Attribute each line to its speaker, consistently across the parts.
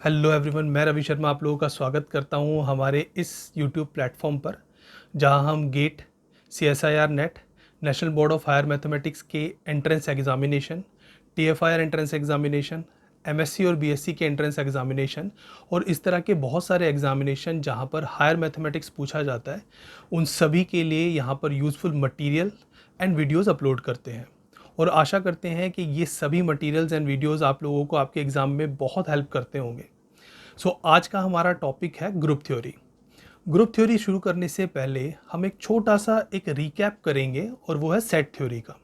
Speaker 1: Hello everyone, मैं रवि शर्मा आप लोगों का स्वागत करता हूं हमारे इस यूट्यूब प्लेटफॉर्म पर, जहां हम GATE, CSIR NET, national board of higher mathematics के entrance examination, TFIR entrance examination, MSc और BSc के एंट्रेंस एग्जामिनेशन और इस तरह के बहुत सारे एग्जामिनेशन जहां पर हायर मैथमेटिक्स पूछा जाता है, उन सभी के लिए यहां पर useful material and videos upload करते हैं। और आशा करते हैं कि ये सभी मटेरियल्स एंड वीडियोज़ आप लोगों को आपके एग्ज़ाम में बहुत हेल्प करते होंगे। आज का हमारा टॉपिक है ग्रुप थ्योरी। ग्रुप थ्योरी शुरू करने से पहले हम एक छोटा सा एक रिकैप करेंगे और वो है सेट थ्योरी का,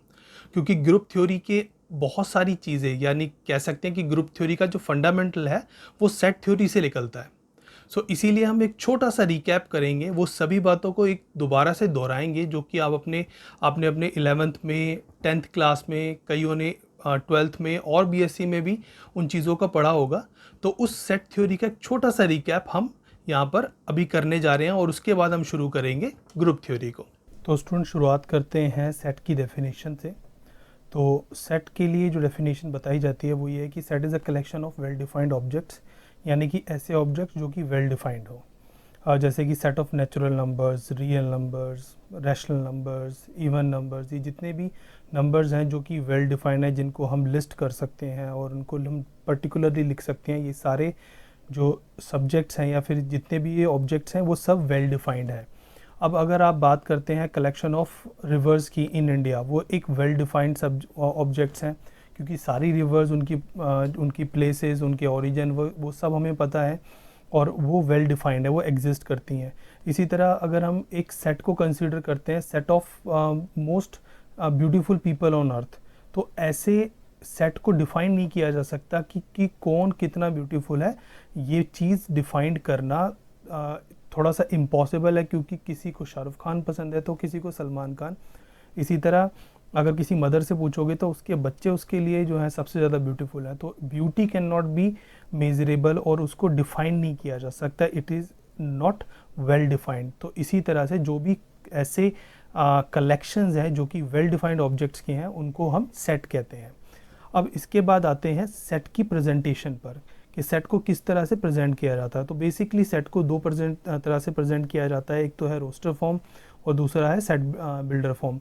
Speaker 1: क्योंकि ग्रुप थ्योरी के बहुत सारी चीज़ें, यानी कह सकते हैं कि ग्रुप थ्योरी का जो फंडामेंटल है वो सेट थ्योरी से निकलता है। इसीलिए हम एक छोटा सा रिकैप करेंगे, वो सभी बातों को एक दोबारा से दोहराएंगे जो कि आप आपने अपने 11th में, 10th क्लास में, कईयों ने 12th में और BSc में भी उन चीज़ों का पढ़ा होगा। तो उस सेट थ्योरी का एक छोटा सा रिकैप हम यहाँ पर अभी करने जा रहे हैं और उसके बाद हम शुरू करेंगे ग्रुप थ्योरी को। तो स्टूडेंट, शुरुआत करते हैं सेट की डेफिनेशन से। तो सेट के लिए जो डेफिनेशन बताई जाती है वो ये है कि set is a collection of well defined objects, यानी कि ऐसे ऑब्जेक्ट्स जो कि वेल डिफाइंड हो, जैसे कि set of natural numbers, real numbers, rational numbers, even numbers. ये जितने भी नंबर्स हैं जो कि वेल डिफाइंड हैं, जिनको हम लिस्ट कर सकते हैं और उनको हम पर्टिकुलरली लिख सकते हैं, ये सारे जो सब्जेक्ट्स हैं या फिर जितने भी ये ऑब्जेक्ट्स हैं वो सब वेल डिफाइंड है। अब अगर आप बात करते हैं कलेक्शन ऑफ रिवर्स की इन इंडिया, वो एक वेल डिफाइंड सब ऑब्जेक्ट्स हैं, क्योंकि सारी रिवर्स, उनकी प्लेसेस, उनके ओरिजिन, वो सब हमें पता है और वो वेल डिफाइंड है, वो एग्जिस्ट करती हैं। इसी तरह अगर हम एक सेट को कंसीडर करते हैं, set of most beautiful people on earth, तो ऐसे सेट को डिफाइन नहीं किया जा सकता कि कौन कितना ब्यूटीफुल है। ये चीज़ डिफाइंड करना थोड़ा सा इम्पॉसिबल है, क्योंकि किसी को शाहरुख खान पसंद है तो किसी को सलमान खान। इसी तरह अगर किसी मदर से पूछोगे तो उसके बच्चे उसके लिए जो है सबसे ज़्यादा ब्यूटीफुल है। तो beauty can not be measurable और उसको डिफाइन नहीं किया जा सकता, it is not well defined. तो इसी तरह से जो भी ऐसे कलेक्शंस हैं जो कि वेल डिफाइंड ऑब्जेक्ट्स के हैं, उनको हम सेट कहते हैं। अब इसके बाद आते हैं सेट की प्रेजेंटेशन पर, कि सेट को किस तरह से प्रेजेंट किया जाता है। तो बेसिकली सेट को दो तरह से प्रेजेंट किया जाता है, एक तो है रोस्टर फॉर्म और दूसरा है set builder form.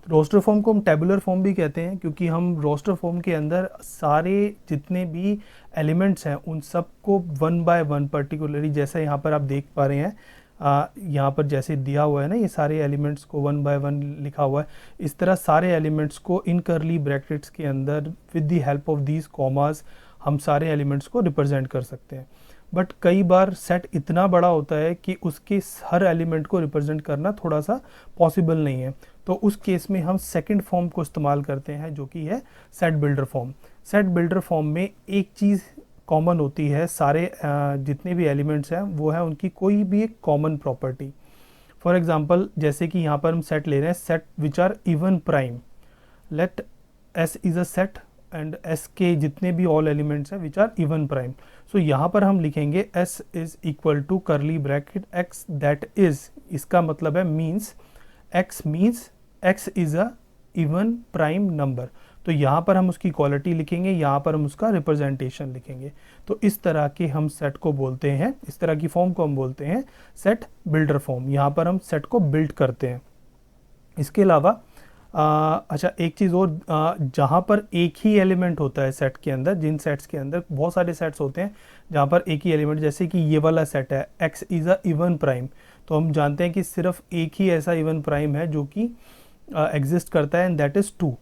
Speaker 1: Roster form को हम टेबुलर फॉर्म भी कहते हैं, क्योंकि हम रोस्टर फॉर्म के अंदर सारे जितने भी एलिमेंट्स हैं उन सब को वन बाय वन, पर्टिकुलरली जैसे यहाँ पर आप देख पा रहे हैं, यहाँ पर जैसे दिया हुआ है ना, ये सारे एलिमेंट्स को वन बाय वन लिखा हुआ है, इस तरह सारे एलिमेंट्स को इन करली ब्रैकेट्स के अंदर with the help of these commas हम सारे एलिमेंट्स को रिप्रेजेंट कर सकते हैं। बट कई बार सेट इतना बड़ा होता है कि उसके हर एलिमेंट को रिप्रेजेंट करना थोड़ा सा पॉसिबल नहीं है, तो उस केस में हम सेकंड फॉर्म को इस्तेमाल करते हैं, जो कि है set builder form. Set builder form में एक चीज़ कॉमन होती है, सारे जितने भी एलिमेंट्स हैं वो है उनकी कोई भी एक कॉमन प्रॉपर्टी। फॉर एग्जांपल, जैसे कि यहाँ पर हम सेट ले रहे हैं, set which are even prime, let S is a set and S के जितने भी ऑल एलिमेंट्स हैं which are even prime. So यहाँ पर हम लिखेंगे S is equal to curly bracket X that is, इसका मतलब है means X means X is a even prime number. तो यहाँ पर हम उसकी क्वालिटी लिखेंगे, यहाँ पर हम उसका रिप्रेजेंटेशन लिखेंगे। तो इस तरह के हम सेट को बोलते हैं, इस तरह की फॉर्म को हम बोलते हैं सेट बिल्डर फॉर्म। यहाँ पर हम सेट को बिल्ड करते हैं। इसके अलावा अच्छा, एक चीज़ और, जहाँ पर एक ही एलिमेंट होता है सेट के अंदर, जिन सेट्स के अंदर बहुत सारे सेट्स होते हैं जहाँ पर एक ही एलिमेंट, जैसे कि ये वाला सेट है X is a even prime, तो हम जानते हैं कि सिर्फ एक ही ऐसा इवन प्राइम है जो कि एग्जिस्ट करता है, एंड दैट इज़ 2।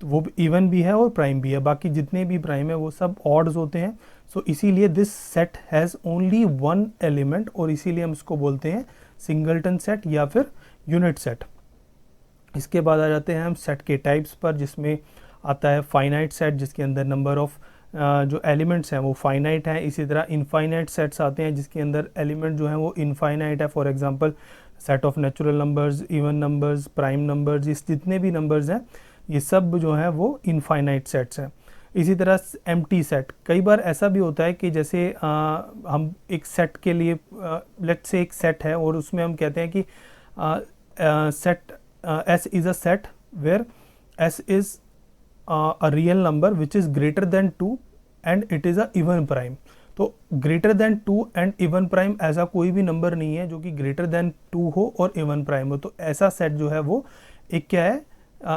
Speaker 1: तो वो इवन भी है और प्राइम भी है, बाकी जितने भी प्राइम है वो सब ऑड्स होते हैं। सो इसीलिए this set has only one element, और इसीलिए हम इसको बोलते हैं सिंगलटन सेट या फिर यूनिट सेट। इसके बाद आ जाते हैं हम सेट के टाइप्स पर, जिसमें आता है फाइनाइट सेट, जिसके अंदर नंबर ऑफ जो एलिमेंट्स हैं वो फाइनाइट हैं। इसी तरह इनफाइनाइट सेट्स आते हैं जिसके अंदर एलिमेंट जो हैं वो इनफाइनाइट है। For example set of natural numbers, even numbers, prime numbers, इस जितने भी नंबर्स हैं ये सब जो हैं वो इनफाइनाइट सेट्स हैं। इसी तरह एम्प्टी सेट, कई बार ऐसा भी होता है कि जैसे हम एक सेट के लिए, लेट्स से एक सेट है और उसमें हम कहते हैं कि set S is a set where S is a real number which is greater than 2 and it is a even prime। तो greater than 2 and even prime ऐसा कोई भी नंबर नहीं है जो कि ग्रेटर देन 2 हो और इवन प्राइम हो, तो ऐसा सेट जो है वो एक क्या है,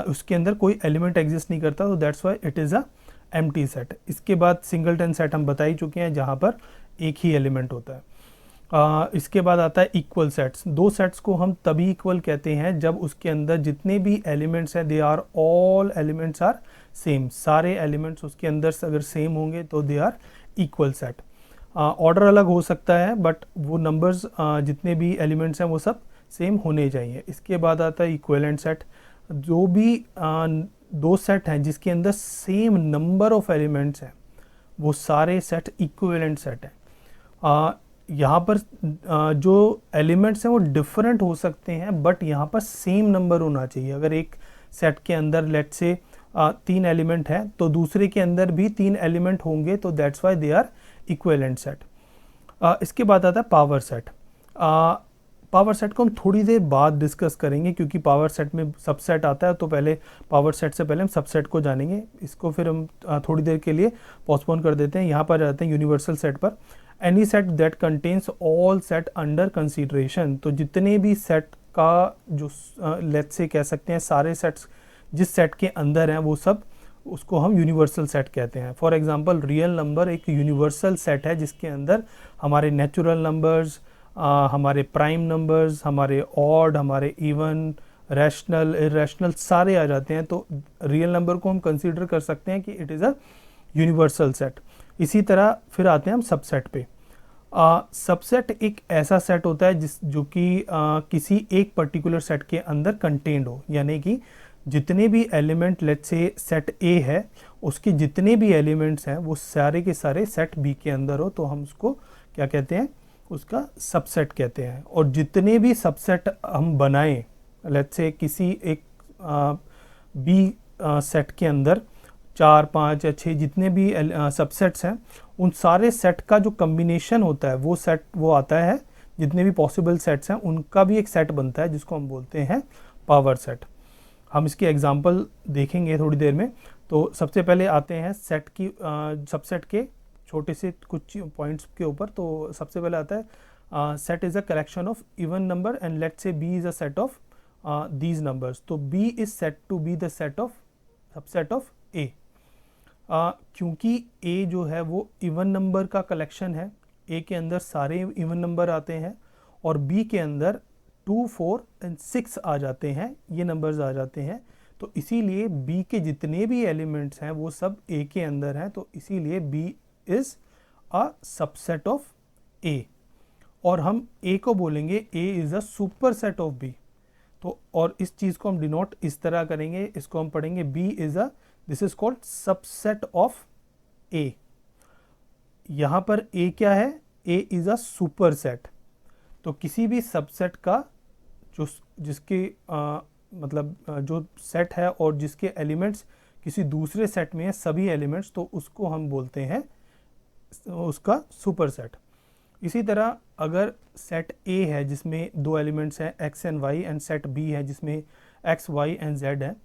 Speaker 1: उसके अंदर कोई एलिमेंट एग्जिस्ट नहीं करता, तो that's why it is a empty set. इसके बाद सिंगलटन सेट हम बता ही चुके हैं जहाँ पर एक ही एलिमेंट होता है। इसके बाद आता है इक्वल सेट्स। दो सेट्स को हम तभी इक्वल कहते हैं जब उसके अंदर जितने भी एलिमेंट्स हैं they are all elements are same, सारे एलिमेंट्स उसके अंदर अगर सेम होंगे तो they are equal set. Order अलग हो सकता है बट वो नंबर्स जितने भी एलिमेंट्स हैं वो सब सेम होने चाहिए। इसके बाद आता है इक्विवेलेंट सेट। जो भी दो सेट हैं जिसके अंदर सेम नंबर ऑफ एलिमेंट्स हैं वो सारे सेट इक्विवेलेंट सेट हैं। यहाँ पर जो एलिमेंट्स हैं वो डिफरेंट हो सकते हैं बट यहाँ पर सेम नंबर होना चाहिए। अगर एक सेट के अंदर लेट से 3 एलिमेंट है तो दूसरे के अंदर भी 3 एलिमेंट होंगे, तो that's why they are equivalent set. इसके बाद आता है पावर सेट। पावर सेट को हम थोड़ी देर बाद डिस्कस करेंगे क्योंकि पावर सेट में सबसेट आता है, तो पहले पावर सेट से पहले हम सबसेट को जानेंगे। इसको फिर हम थोड़ी देर के लिए पोस्टपोन कर देते हैं। यहाँ पर जाते हैं यूनिवर्सल सेट पर। Any set that contains all set under consideration. तो जितने भी सेट का जो लेट्स से कह सकते हैं सारे सेट्स जिस सेट के अंदर हैं वो सब, उसको हम यूनिवर्सल सेट कहते हैं। फॉर एग्जांपल रियल नंबर एक यूनिवर्सल सेट है जिसके अंदर हमारे नेचुरल नंबर्स, हमारे प्राइम नंबर्स, हमारे ऑड, हमारे इवन, रैशनल, इरेशनल सारे आ जाते हैं। तो रियल नंबर को हम कंसीडर कर सकते हैं कि it is a universal set. इसी तरह फिर आते हैं हम सबसेट पे। सबसेट एक ऐसा सेट होता है जो कि किसी एक पर्टिकुलर सेट के अंदर कंटेन्ड हो, यानी कि जितने भी एलिमेंट लेट्स से सेट ए है उसके जितने भी एलिमेंट्स हैं वो सारे के सारे सेट बी के अंदर हो, तो हम उसको क्या कहते हैं, उसका सबसेट कहते हैं। और जितने भी सबसेट हम बनाएं लेट्स से किसी एक बी सेट के अंदर 4, 5 या 6 जितने भी सबसेट्स हैं उन सारे सेट का जो कम्बिनेशन होता है वो सेट वो आता है, जितने भी पॉसिबल सेट्स हैं उनका भी एक सेट बनता है जिसको हम बोलते हैं पावर सेट। हम इसके एग्जांपल देखेंगे थोड़ी देर में। तो सबसे पहले आते हैं सेट की सबसेट के छोटे से कुछ पॉइंट्स के ऊपर। तो सबसे पहले आता है set is a collection of even number and let's say B is a set of these numbers. तो B is set to be the set of subset of A. क्योंकि ए जो है वो इवन नंबर का collection है, ए के अंदर सारे इवन नंबर आते हैं और बी के अंदर 2, 4 एंड 6 आ जाते हैं, ये नंबर्स आ जाते हैं। तो इसीलिए बी के जितने भी एलिमेंट्स हैं वो सब ए के अंदर हैं, तो इसीलिए B is a subset of A. और हम ए को बोलेंगे A is a super set of B. तो और इस चीज़ को हम डिनोट इस तरह करेंगे, इसको हम पढ़ेंगे B is a, this is called subset of A. यहाँ पर ए क्या है, A is a super set. तो किसी भी सबसेट का जो जिसके मतलब जो सेट है और जिसके एलिमेंट्स किसी दूसरे सेट में है सभी एलिमेंट्स, तो उसको हम बोलते हैं उसका सुपर सेट। इसी तरह अगर सेट ए है जिसमें 2 एलिमेंट्स हैं X and Y and set B है जिसमें एक्स, वाई एंड जेड है,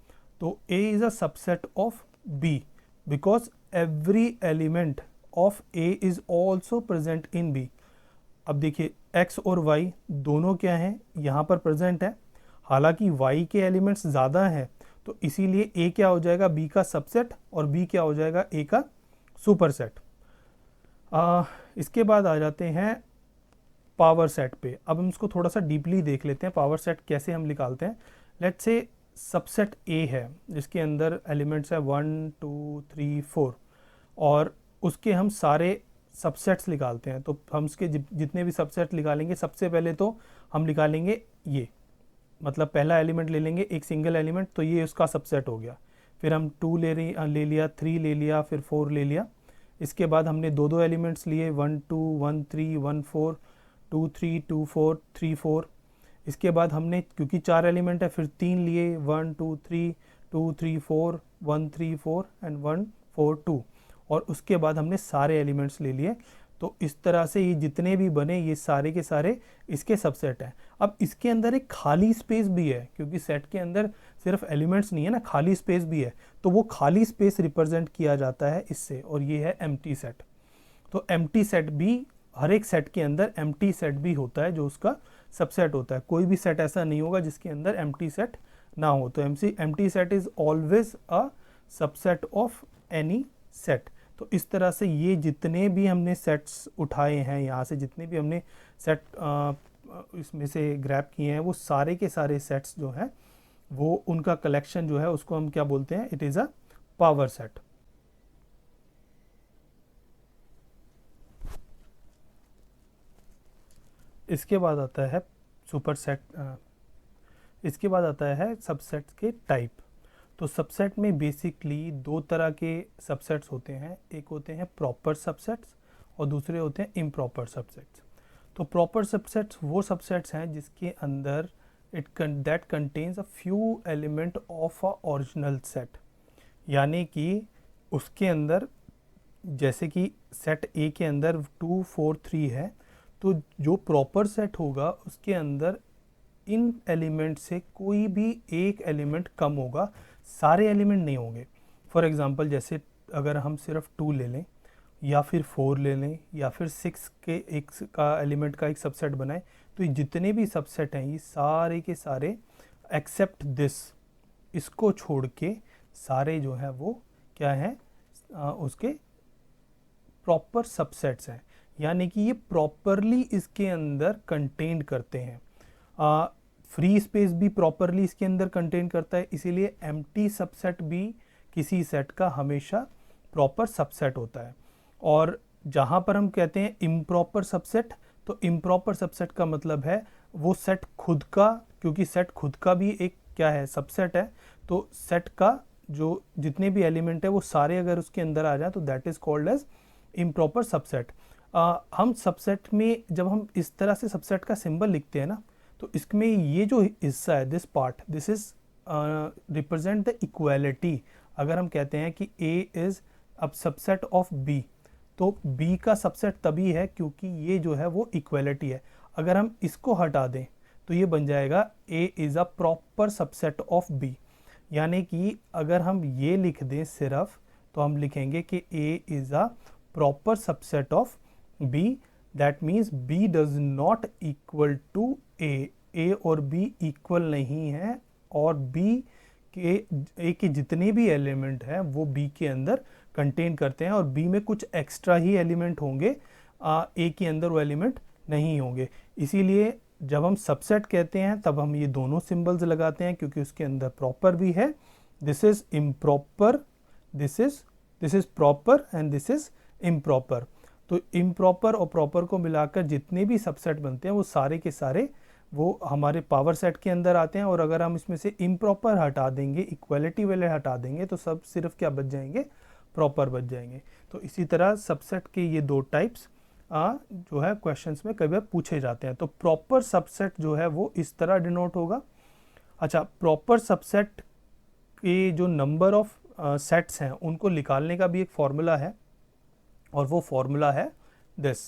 Speaker 1: तो A is a subset of B because every element of A is also present in B. अब देखिए x और y दोनों क्या हैं, यहाँ पर प्रेजेंट है। हालांकि y के एलिमेंट्स ज़्यादा हैं तो इसीलिए a क्या हो जाएगा b का सबसेट और b क्या हो जाएगा a का सुपर सेट। इसके बाद आ जाते हैं पावर सेट पे। अब हम इसको थोड़ा सा डीपली देख लेते हैं पावर सेट कैसे हम निकालते हैं। लेट्स से सबसेट a है जिसके अंदर एलिमेंट्स है 1, 2, 3, 4 और उसके हम सारे सबसेट्स निकालते हैं। तो हम उसके जितने भी सबसेट निकालेंगे, सबसे पहले तो हम निकालेंगे ये, मतलब पहला एलिमेंट ले लेंगे एक सिंगल एलिमेंट, तो ये उसका सबसेट हो गया। फिर हम 2 ले लिया, 3 ले लिया, फिर 4 ले लिया। इसके बाद हमने 2 एलिमेंट्स लिए 1, 2, 1, 3, 1, 4, 2, 3, 2, 4, 3, 4। इसके बाद हमने क्योंकि 4 एलिमेंट है फिर 3 लिए 1, 2, 3, 2, 3, 4, 1, 3, 4 एंड 1, 4, 2 और उसके बाद हमने सारे एलिमेंट्स ले लिए। तो इस तरह से ये जितने भी बने ये सारे के सारे इसके सबसेट हैं। अब इसके अंदर एक खाली स्पेस भी है क्योंकि सेट के अंदर सिर्फ एलिमेंट्स नहीं है ना, खाली स्पेस भी है, तो वो खाली स्पेस रिप्रेजेंट किया जाता है इससे और ये है एम्प्टी सेट। तो एम्प्टी सेट भी, हर एक सेट के अंदर एम्प्टी सेट भी होता है जो उसका सबसेट होता है। कोई भी सेट ऐसा नहीं होगा जिसके अंदर एम्प्टी सेट ना हो। तो empty set is always a subset of any set. तो इस तरह से ये जितने भी हमने सेट्स उठाए हैं, यहाँ से जितने भी हमने सेट इसमें से ग्रैब किए हैं, वो सारे के सारे सेट्स जो हैं वो उनका कलेक्शन जो है उसको हम क्या बोलते हैं, it is a power set. इसके बाद आता है सुपरसेट, इसके बाद आता है सबसेट के टाइप। तो सबसेट में बेसिकली दो तरह के सबसेट्स होते हैं, एक होते हैं प्रॉपर सबसेट्स और दूसरे होते हैं इम्प्रॉपर सबसेट्स। तो प्रॉपर सबसेट्स वो सबसेट्स हैं जिसके अंदर that contains a few element of a original set, यानी कि उसके अंदर, जैसे कि सेट ए के अंदर 2 4 3 है, तो जो प्रॉपर सेट होगा उसके अंदर इन एलिमेंट से कोई भी एक एलिमेंट कम होगा, सारे एलिमेंट नहीं होंगे। फॉर एग्जांपल जैसे अगर हम सिर्फ 2 ले लें या फिर 4 ले लें या फिर 6 के एक का एलिमेंट का एक सबसेट बनाएं, तो ये जितने भी सबसेट हैं ये सारे के सारे एक्सेप्ट दिस, इसको छोड़ के सारे जो है वो क्या है, उसके प्रॉपर सबसेट्स हैं, यानी कि ये प्रॉपरली इसके अंदर कंटेन करते हैं। फ्री स्पेस भी प्रॉपरली इसके अंदर कंटेन करता है, इसीलिए एम्प्टी सबसेट भी किसी सेट का हमेशा प्रॉपर सबसेट होता है। और जहाँ पर हम कहते हैं इम्प्रॉपर सबसेट, तो इम्प्रॉपर सबसेट का मतलब है वो सेट खुद का, क्योंकि सेट खुद का भी एक क्या है, सबसेट है, तो सेट का जो जितने भी एलिमेंट है वो सारे अगर उसके अंदर आ जाए तो that is called as improper subset. हम सबसेट में जब हम इस तरह से सबसेट का सिंबल लिखते हैं ना, तो इसमें ये जो हिस्सा है, this part, this is represent the equality. अगर हम कहते हैं कि A इज अब सबसेट ऑफ B, तो B का सबसेट तभी है क्योंकि ये जो है वो इक्वालिटी है। अगर हम इसको हटा दें तो ये बन जाएगा A is a proper subset of B, यानी कि अगर हम ये लिख दें सिर्फ, तो हम लिखेंगे कि A is a proper subset of B, that means B does not equal to A और B इक्वल नहीं है, और B के A के जितने भी एलिमेंट हैं वो B के अंदर कंटेन करते हैं, और B में कुछ एक्स्ट्रा ही एलिमेंट होंगे, A के अंदर वो एलिमेंट नहीं होंगे। इसीलिए जब हम सबसेट कहते हैं तब हम ये दोनों सिंबल्स लगाते हैं, क्योंकि उसके अंदर प्रॉपर भी है, this is improper, this is proper and this is improper. तो इम्प्रॉपर और प्रॉपर को मिलाकर जितने भी सबसेट बनते हैं वो सारे के सारे वो हमारे पावर सेट के अंदर आते हैं। और अगर हम इसमें से इम्प्रॉपर हटा देंगे, इक्वालिटी वाले हटा देंगे, तो सब सिर्फ क्या बच जाएंगे, प्रॉपर बच जाएंगे। तो इसी तरह सबसेट के ये दो टाइप्स जो है क्वेश्चंस में कई बार पूछे जाते हैं। तो प्रॉपर सबसेट जो है वो इस तरह डिनोट होगा। अच्छा, प्रॉपर सबसेट के जो नंबर ऑफ सेट्स हैं उनको निकालने का भी एक फॉर्मूला है, और वो फॉर्मूला है दिस।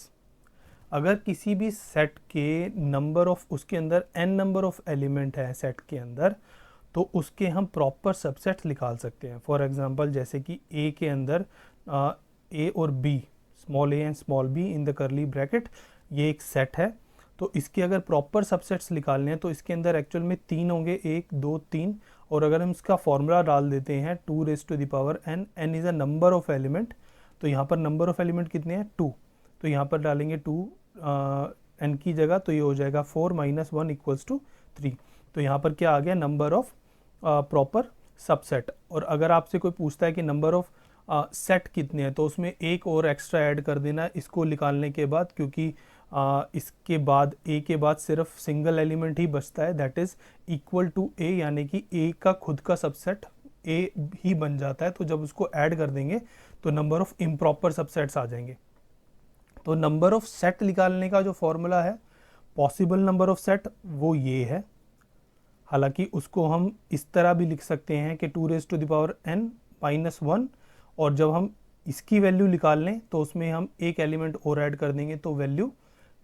Speaker 1: अगर किसी भी सेट के नंबर ऑफ, उसके अंदर n नंबर ऑफ एलिमेंट है सेट के अंदर, तो उसके हम प्रॉपर सबसेट्स निकाल सकते हैं। फॉर एग्जांपल जैसे कि A के अंदर A और B, small a and small b in the करली ब्रैकेट, ये एक सेट है। तो इसके अगर प्रॉपर सबसेट्स निकालने हैं तो इसके अंदर एक्चुअल में 3 होंगे, 1 2 3, और अगर हम इसका फॉर्मूला डाल देते हैं 2 raised to the power n, n is a number of element, तो यहाँ पर नंबर ऑफ एलिमेंट कितने हैं, 2, तो यहाँ पर डालेंगे 2 n की जगह, तो ये हो जाएगा 4 - 1 इक्वल्स टू 3। तो यहाँ पर क्या आ गया, नंबर ऑफ प्रॉपर सबसेट। और अगर आपसे कोई पूछता है कि नंबर ऑफ सेट कितने हैं, तो उसमें एक और एक्स्ट्रा ऐड कर देना इसको निकालने के बाद, क्योंकि इसके बाद A के बाद सिर्फ सिंगल एलिमेंट ही बचता है, that is equal to A, यानी कि A का खुद का सबसेट A ही बन जाता है। तो जब उसको ऐड कर देंगे तो नंबर ऑफ इम्प्रॉपर सबसेट्स आ जाएंगे। तो नंबर ऑफ सेट निकालने का जो फॉर्मूला है, पॉसिबल नंबर ऑफ सेट, वो ये है। हालांकि उसको हम इस तरह भी लिख सकते हैं कि 2 raised to the power n - 1, और जब हम इसकी वैल्यू निकाल लें तो उसमें हम एक एलिमेंट और ऐड कर देंगे, तो वैल्यू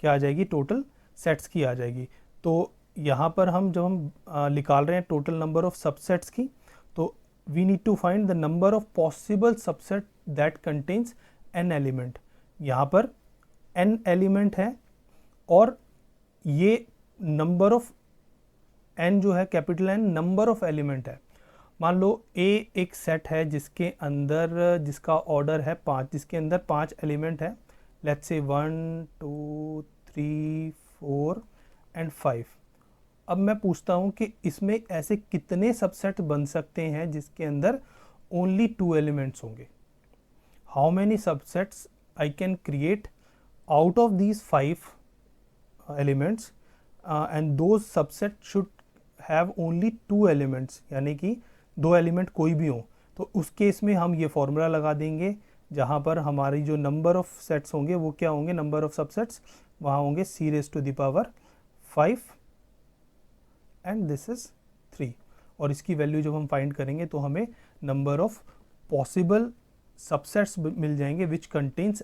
Speaker 1: क्या आ जाएगी, टोटल सेट्स की आ जाएगी। तो यहाँ पर हम जब हम निकाल रहे हैं टोटल नंबर ऑफ सबसेट्स की, तो we need to find the number of possible subset that contains n element. यहाँ पर n एलिमेंट है और ये नंबर ऑफ n जो है capital N number of element है। मान लो A एक सेट है जिसके अंदर जिसका ऑर्डर है 5, जिसके अंदर 5 एलिमेंट है, लेट्स से 1 2 3 4 एंड 5। अब मैं पूछता हूँ कि इसमें ऐसे कितने सबसेट बन सकते हैं जिसके अंदर ओनली 2 एलिमेंट्स होंगे। How many subsets I can create out of these 5 elements and those subset should have only 2 elements, यानी कि 2 एलिमेंट कोई भी हो। तो उस केस में हम ये फॉर्मूला लगा देंगे जहाँ पर हमारी जो नंबर ऑफ सेट्स होंगे वो क्या होंगे, नंबर ऑफ सबसेट्स वहाँ होंगे c⁵ एंड दिस इज 3। और इसकी वैल्यू जब हम फाइंड करेंगे तो हमें नंबर ऑफ पॉसिबल सबसेट्स मिल जाएंगे which contains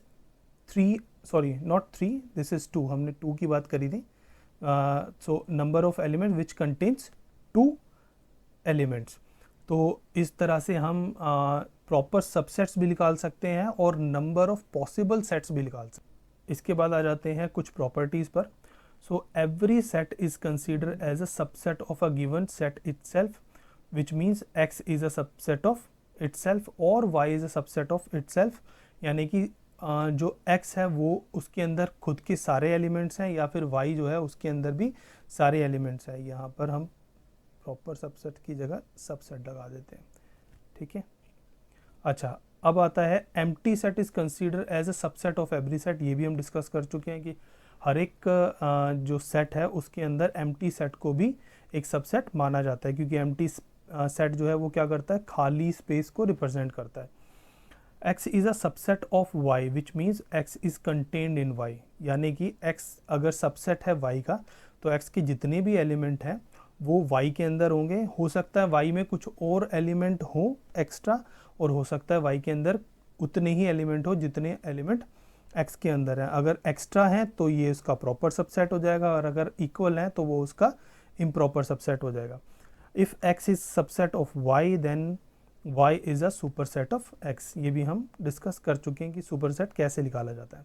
Speaker 1: 3, sorry not 3, this is 2, हमने 2 की बात करी थी। So number of element which contains 2 elements. तो इस तरह से हम प्रॉपर सबसेट्स भी निकाल सकते हैं और नंबर ऑफ पॉसिबल सेट्स भी निकाल सकते हैं। इसके बाद आ जाते हैं कुछ प्रॉपर्टीज़ पर। So every set is consider as a subset of a given set itself, which means x is a subset of itself और y is a subset of itself. यानी कि जो x है वो उसके अंदर खुद के सारे एलिमेंट्स हैं या फिर y जो है उसके अंदर भी सारे एलिमेंट्स हैं। यहाँ पर हम प्रॉपर सबसेट की जगह सबसेट लगा देते हैं, ठीक है। अच्छा, अब आता है empty set is consider as a subset of every set. ये भी हम डिस्कस कर चुके हैं कि हर एक जो सेट है उसके अंदर एम्प्टी सेट को भी एक सबसेट माना जाता है, क्योंकि एम्प्टी सेट जो है वो क्या करता है, खाली स्पेस को रिप्रेजेंट करता है। x is a subset of y which means x is contained in y। यानी कि x अगर सबसेट है y का तो x के जितने भी एलिमेंट हैं वो y के अंदर होंगे। हो सकता है y में कुछ और एलिमेंट हो एक्स्ट्रा, और हो सकता है y के अंदर उतने ही एलिमेंट हो जितने एलिमेंट x के अंदर हैं। अगर एक्स्ट्रा हैं तो ये उसका प्रॉपर सबसेट हो जाएगा, और अगर इक्वल हैं तो वो उसका इम्प्रॉपर सबसेट हो जाएगा। If x is subset of y then y is a superset of x। ये भी हम डिस्कस कर चुके हैं कि सुपरसेट कैसे निकाला जाता है।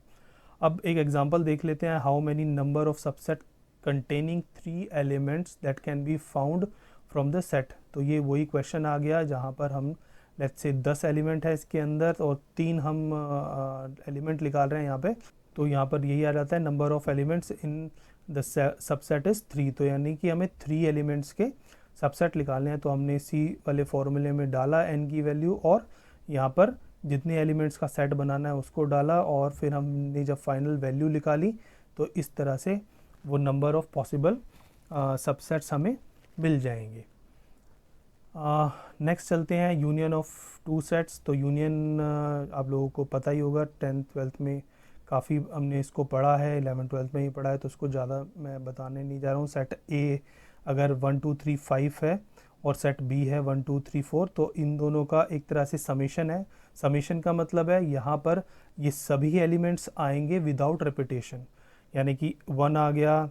Speaker 1: अब एक एग्जांपल देख लेते हैं, how many number of subset containing 3 elements that can be found from the set. तो ये वही क्वेश्चन आ गया जहाँ पर हम लेट्स से 10 एलिमेंट है इसके अंदर और 3 हम एलिमेंट निकाल रहे हैं यहाँ पे। तो यहाँ पर यही आ जाता है number of elements in the subset is 3। तो यानी कि हमें 3 एलिमेंट्स के सबसेट निकालने हैं। तो हमने सी वाले फॉर्मूले में डाला n की वैल्यू और यहाँ पर जितने एलिमेंट्स का सेट बनाना है उसको डाला, और फिर हमने जब फाइनल वैल्यू निकाली तो इस तरह से वो नंबर ऑफ पॉसिबल सबसेट्स हमें मिल जाएंगे। नेक्स्ट चलते हैं यूनियन ऑफ 2 सेट्स। तो यूनियन आप लोगों को पता ही होगा, 10th-12th में काफ़ी हमने इसको पढ़ा है, 11th-12th में ही पढ़ा है, तो उसको ज़्यादा मैं बताने नहीं जा रहा हूँ। सेट ए अगर 1 2 3 5 है और सेट बी है 1 2 3 4, तो इन दोनों का एक तरह से समेशन है। समेशन का मतलब है यहाँ पर ये सभी एलिमेंट्स आएंगे विदाउट रिपीटेशन, यानी कि 1 आ गया,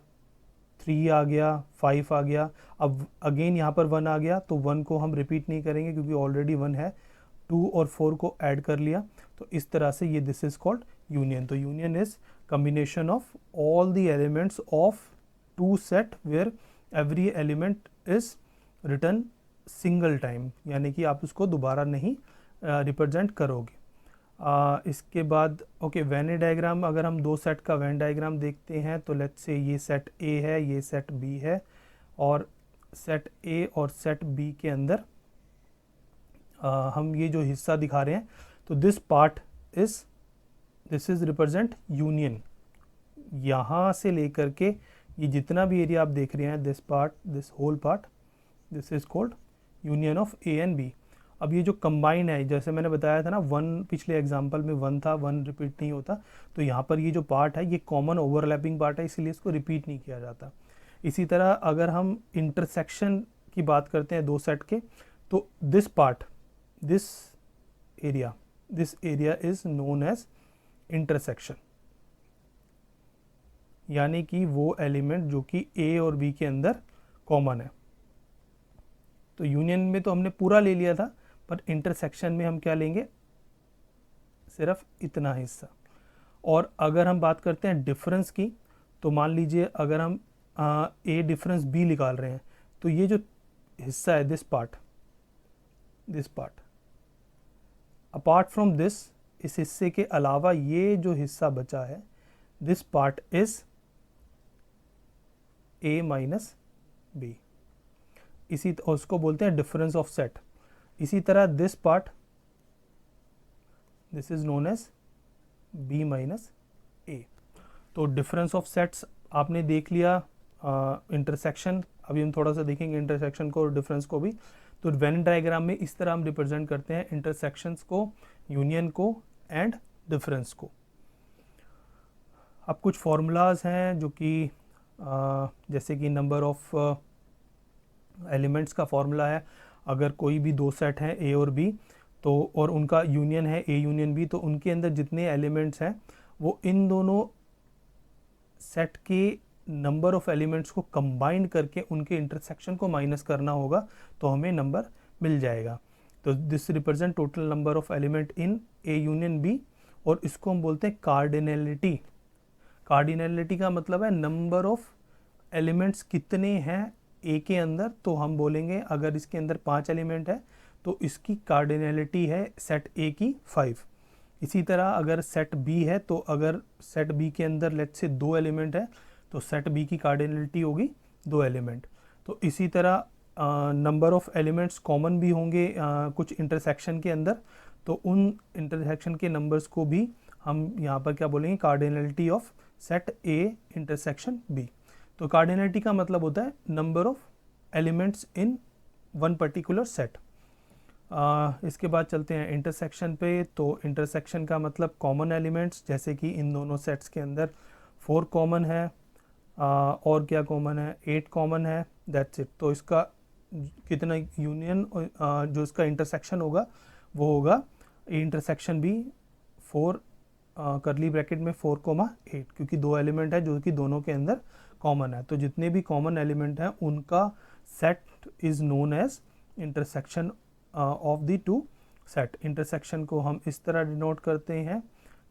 Speaker 1: 3 आ गया, 5 आ गया, अब अगेन यहाँ पर 1 आ गया तो 1 को हम रिपीट नहीं करेंगे क्योंकि ऑलरेडी 1 है। 2 और 4 को ऐड कर लिया, तो इस तरह से ये दिस इज कॉल्ड यूनियन। तो union is combination of all the elements of 2 set where every element is return single time, यानी कि आप उसको दोबारा नहीं रिप्रेजेंट करोगे। इसके बाद ओके वेन डायग्राम, अगर हम 2 सेट का वेन डायग्राम देखते हैं तो लेट्स से ये सेट ए है, ये सेट बी है, और सेट ए और सेट बी के अंदर हम ये जो हिस्सा दिखा रहे हैं तो this part is this is represent union. यहाँ से लेकर के ये जितना भी एरिया आप देख रहे हैं, this part, this whole part, this is called union of A and B. अब ये जो कंबाइन है, जैसे मैंने बताया था ना 1 पिछले एग्जांपल में 1 था, 1 रिपीट नहीं होता, तो यहाँ पर ये जो पार्ट है ये कॉमन ओवरलैपिंग पार्ट है, इसलिए इसको रिपीट नहीं किया जाता। इसी तरह अगर हम इंटरसेक्शन की बात करते हैं 2 सेट के, तो this part, this area is known as intersection, यानी कि वो एलिमेंट जो कि ए और बी के अंदर कॉमन है। तो यूनियन में तो हमने पूरा ले लिया था, पर इंटरसेक्शन में हम क्या लेंगे, सिर्फ इतना हिस्सा। और अगर हम बात करते हैं डिफरेंस की, तो मान लीजिए अगर हम ए डिफरेंस बी निकाल रहे हैं, तो ये जो हिस्सा है this part apart from this, इस हिस्से के अलावा ये जो हिस्सा बचा है, this part is A minus B, इसी उसको बोलते हैं डिफरेंस ऑफ सेट। इसी तरह this part, this is known as B minus A. तो डिफरेंस ऑफ सेट्स आपने देख लिया। इंटरसेक्शन अभी हम थोड़ा सा देखेंगे, इंटरसेक्शन को और डिफरेंस को भी। तो वेन डायग्राम में इस तरह हम रिप्रेजेंट करते हैं इंटरसेक्शंस को, यूनियन को एंड डिफरेंस को। अब कुछ फॉर्मूलाज हैं जो कि जैसे कि नंबर ऑफ एलिमेंट्स का फॉर्मूला है। अगर कोई भी दो सेट हैं ए और बी, तो और उनका यूनियन है ए यूनियन बी, तो उनके अंदर जितने एलिमेंट्स हैं वो इन दोनों सेट के नंबर ऑफ एलिमेंट्स को कंबाइन करके उनके इंटरसेक्शन को माइनस करना होगा, तो हमें नंबर मिल जाएगा। तो this represent total number of element in A union B, और इसको हम बोलते हैं कार्डिनलिटी। कार्डिनलिटी का मतलब है नंबर ऑफ एलिमेंट्स कितने हैं ए के अंदर। तो हम बोलेंगे अगर इसके अंदर 5 एलिमेंट है तो इसकी कार्डिनलिटी है सेट ए की 5। इसी तरह अगर सेट बी है, तो अगर सेट बी के अंदर लेट्स से 2 एलिमेंट है, तो सेट बी की कार्डिनलिटी होगी 2 एलिमेंट। तो इसी तरह नंबर ऑफ एलिमेंट्स कॉमन भी होंगे कुछ इंटरसेक्शन के अंदर, तो उन इंटरसेक्शन के नंबर्स को भी हम यहाँ पर क्या बोलेंगे, cardinality of set A intersection B. तो कार्डिनलिटी का मतलब होता है number of elements in one particular set. इसके बाद चलते हैं इंटरसेक्शन पे। तो इंटरसेक्शन का मतलब कॉमन एलिमेंट्स, जैसे कि इन दोनों सेट्स के अंदर 4 कॉमन है, और क्या कॉमन है, 8 कॉमन है, दैट्स इट। तो इसका कितना यूनियन जो इसका इंटरसेक्शन होगा वो होगा इंटरसेक्शन भी 4 करली ब्रैकेट में 4,8, क्योंकि 2 एलिमेंट है जो कि दोनों के अंदर कॉमन है। तो जितने भी कॉमन एलिमेंट हैं उनका set is known as intersection of the two set. Intersection को हम इस तरह डिनोट करते हैं,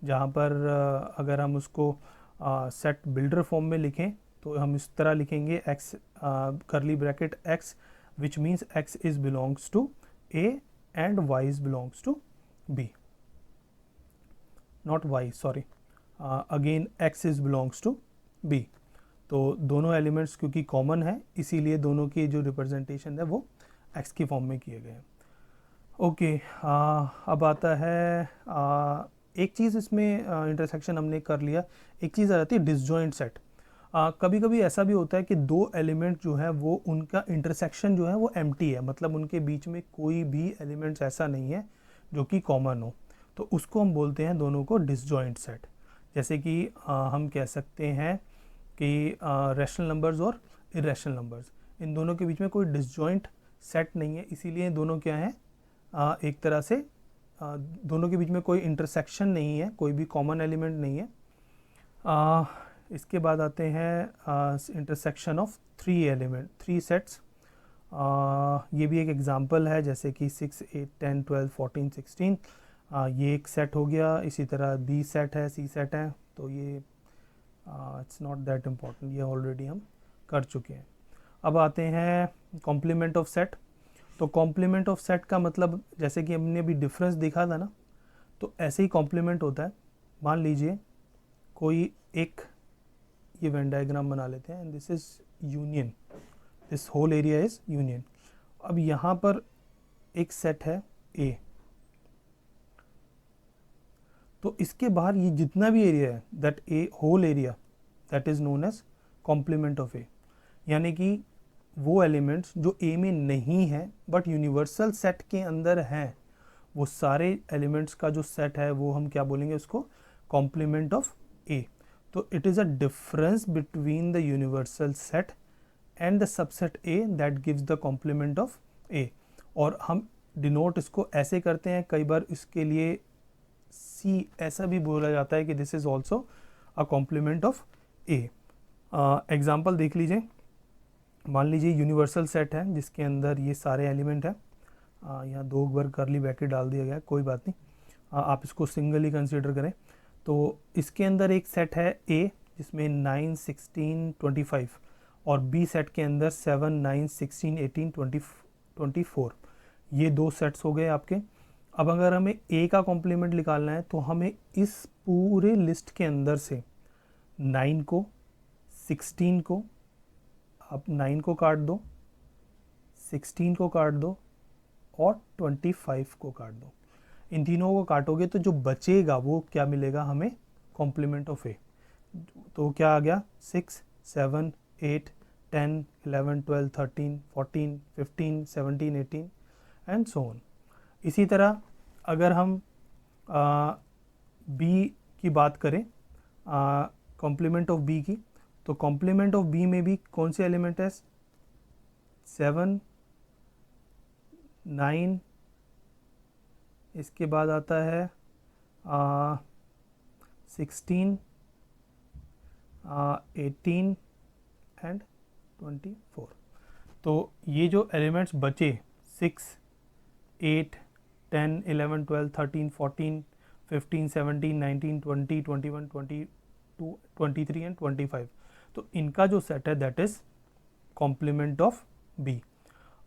Speaker 1: जहाँ पर अगर हम उसको सेट बिल्डर फॉर्म में लिखें तो हम इस तरह लिखेंगे x curly bracket x, which means x is belongs to a and y is belongs to b, not y, sorry, again x is belongs to b। तो दोनों एलिमेंट्स क्योंकि कॉमन है, इसीलिए दोनों की जो रिप्रेजेंटेशन है वो x की फॉर्म में किए गए हैं। ओके, अब आता है एक चीज़ इसमें इंटरसेक्शन हमने कर लिया, एक चीज़ आ जाती है डिसजॉइंट सेट। कभी कभी ऐसा भी होता है कि 2 एलिमेंट जो है वो उनका इंटरसेक्शन जो है वो एम्प्टी है, मतलब उनके बीच में कोई भी एलिमेंट्स ऐसा नहीं है जो कि कॉमन हो, तो उसको हम बोलते हैं दोनों को डिसजॉइंट सेट। जैसे कि हम कह सकते हैं कि रैशनल नंबर्स और इरेशनल नंबर्स, इन दोनों के बीच में कोई डिसजॉइंट सेट नहीं है, इसीलिए दोनों क्या हैं, एक तरह से दोनों के बीच में कोई इंटरसेक्शन नहीं है, कोई भी कॉमन एलिमेंट नहीं है। इसके बाद आते हैं इंटरसेक्शन ऑफ 3 सेट्स। ये भी एक एग्जांपल है, जैसे कि 6, 8, 10, 12, 14, 16, ये एक सेट हो गया। इसी तरह बी सेट है, सी सेट है, तो ये इट्स नॉट दैट इम्पॉर्टेंट, ये ऑलरेडी हम कर चुके हैं। अब आते हैं कॉम्प्लीमेंट ऑफ सेट। तो कॉम्प्लीमेंट ऑफ सेट का मतलब, जैसे कि हमने अभी डिफरेंस देखा था ना, तो ऐसे ही कॉम्प्लीमेंट होता है। मान लीजिए कोई एक, ये वेन डायग्राम बना लेते हैं, this is union, this whole area is union. अब यहाँ पर एक सेट है ए, तो इसके बाहर ये जितना भी एरिया है, that a whole area, that is known as complement of A. यानी कि वो एलिमेंट्स जो ए में नहीं है बट यूनिवर्सल सेट के अंदर हैं, वो सारे एलिमेंट्स का जो सेट है वो हम क्या बोलेंगे, उसको कॉम्प्लीमेंट ऑफ ए। तो it is a difference between the universal set and the subset A that gives the complement of A. और हम डिनोट इसको ऐसे करते हैं, कई बार इसके लिए सी ऐसा भी बोला जाता है कि this is also a compliment of A. Example देख लीजिए, मान लीजिए यूनिवर्सल सेट है जिसके अंदर ये सारे एलिमेंट हैं, यहाँ 2 बार करली ब्रैकेट डाल दिया गया है, कोई बात नहीं, आप इसको सिंगल ही कंसीडर करें। तो इसके अंदर एक सेट है A जिसमें 9, 16, 25 और B सेट के अंदर 7, 9, 16, 18, 24 ये दो सेट्स हो गए आपके। अब अगर हमें A का कॉम्प्लीमेंट निकालना है तो हमें इस पूरे लिस्ट के अंदर से 9 को, 16 को, आप 9 को काट दो, 16 को काट दो और 25 को काट दो। इन तीनों को काटोगे तो जो बचेगा वो क्या मिलेगा हमें, कॉम्प्लीमेंट ऑफ ए। तो क्या आ गया, 6, 7, 8, 10, 11, 12, 13, 14, 15, 17, 18 एंड सो ऑन। इसी तरह अगर हम बी की बात करें, कॉम्प्लीमेंट ऑफ बी की, तो कॉम्प्लीमेंट ऑफ बी में भी कौन से एलिमेंट है, 7, 9, इसके बाद आता है 16, 18 एंड 24। तो ये जो एलिमेंट्स बचे 6, 8, 10, 11, 12, 13, 14, 15, 17, 19, 20, 21, 22, 23 एंड 25, तो इनका जो सेट है that is complement of B.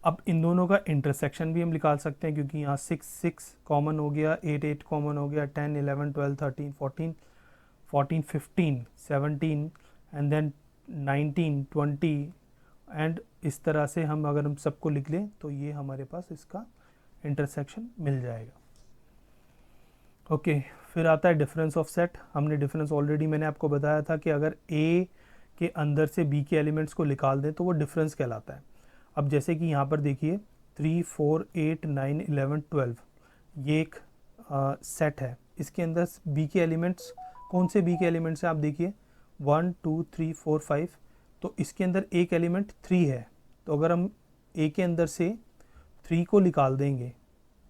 Speaker 1: अब इन दोनों का इंटरसेक्शन भी हम निकाल सकते हैं क्योंकि यहाँ 6, 6 कॉमन हो गया, 8, 8 कॉमन हो गया, 10, 11, 12, 13, 14, 14, 15, 17 एंड देन 19, 20 एंड इस तरह से हम अगर हम सबको लिख लें तो ये हमारे पास इसका इंटरसेक्शन मिल जाएगा। ओके, फिर आता है डिफरेंस ऑफ सेट। हमने डिफरेंस ऑलरेडी मैंने आपको बताया था कि अगर ए के अंदर से बी के एलिमेंट्स को निकाल दें तो वो डिफरेंस कहलाता है। अब जैसे कि यहाँ पर देखिए 3, 4, 8, 9, 11, 12 ये एक सेट है। इसके अंदर बी के एलिमेंट्स, कौन से बी के एलिमेंट्स हैं आप देखिए, 1, 2, 3, 4, 5। तो इसके अंदर एक एलिमेंट 3 है, तो अगर हम ए के अंदर से 3 को निकाल देंगे,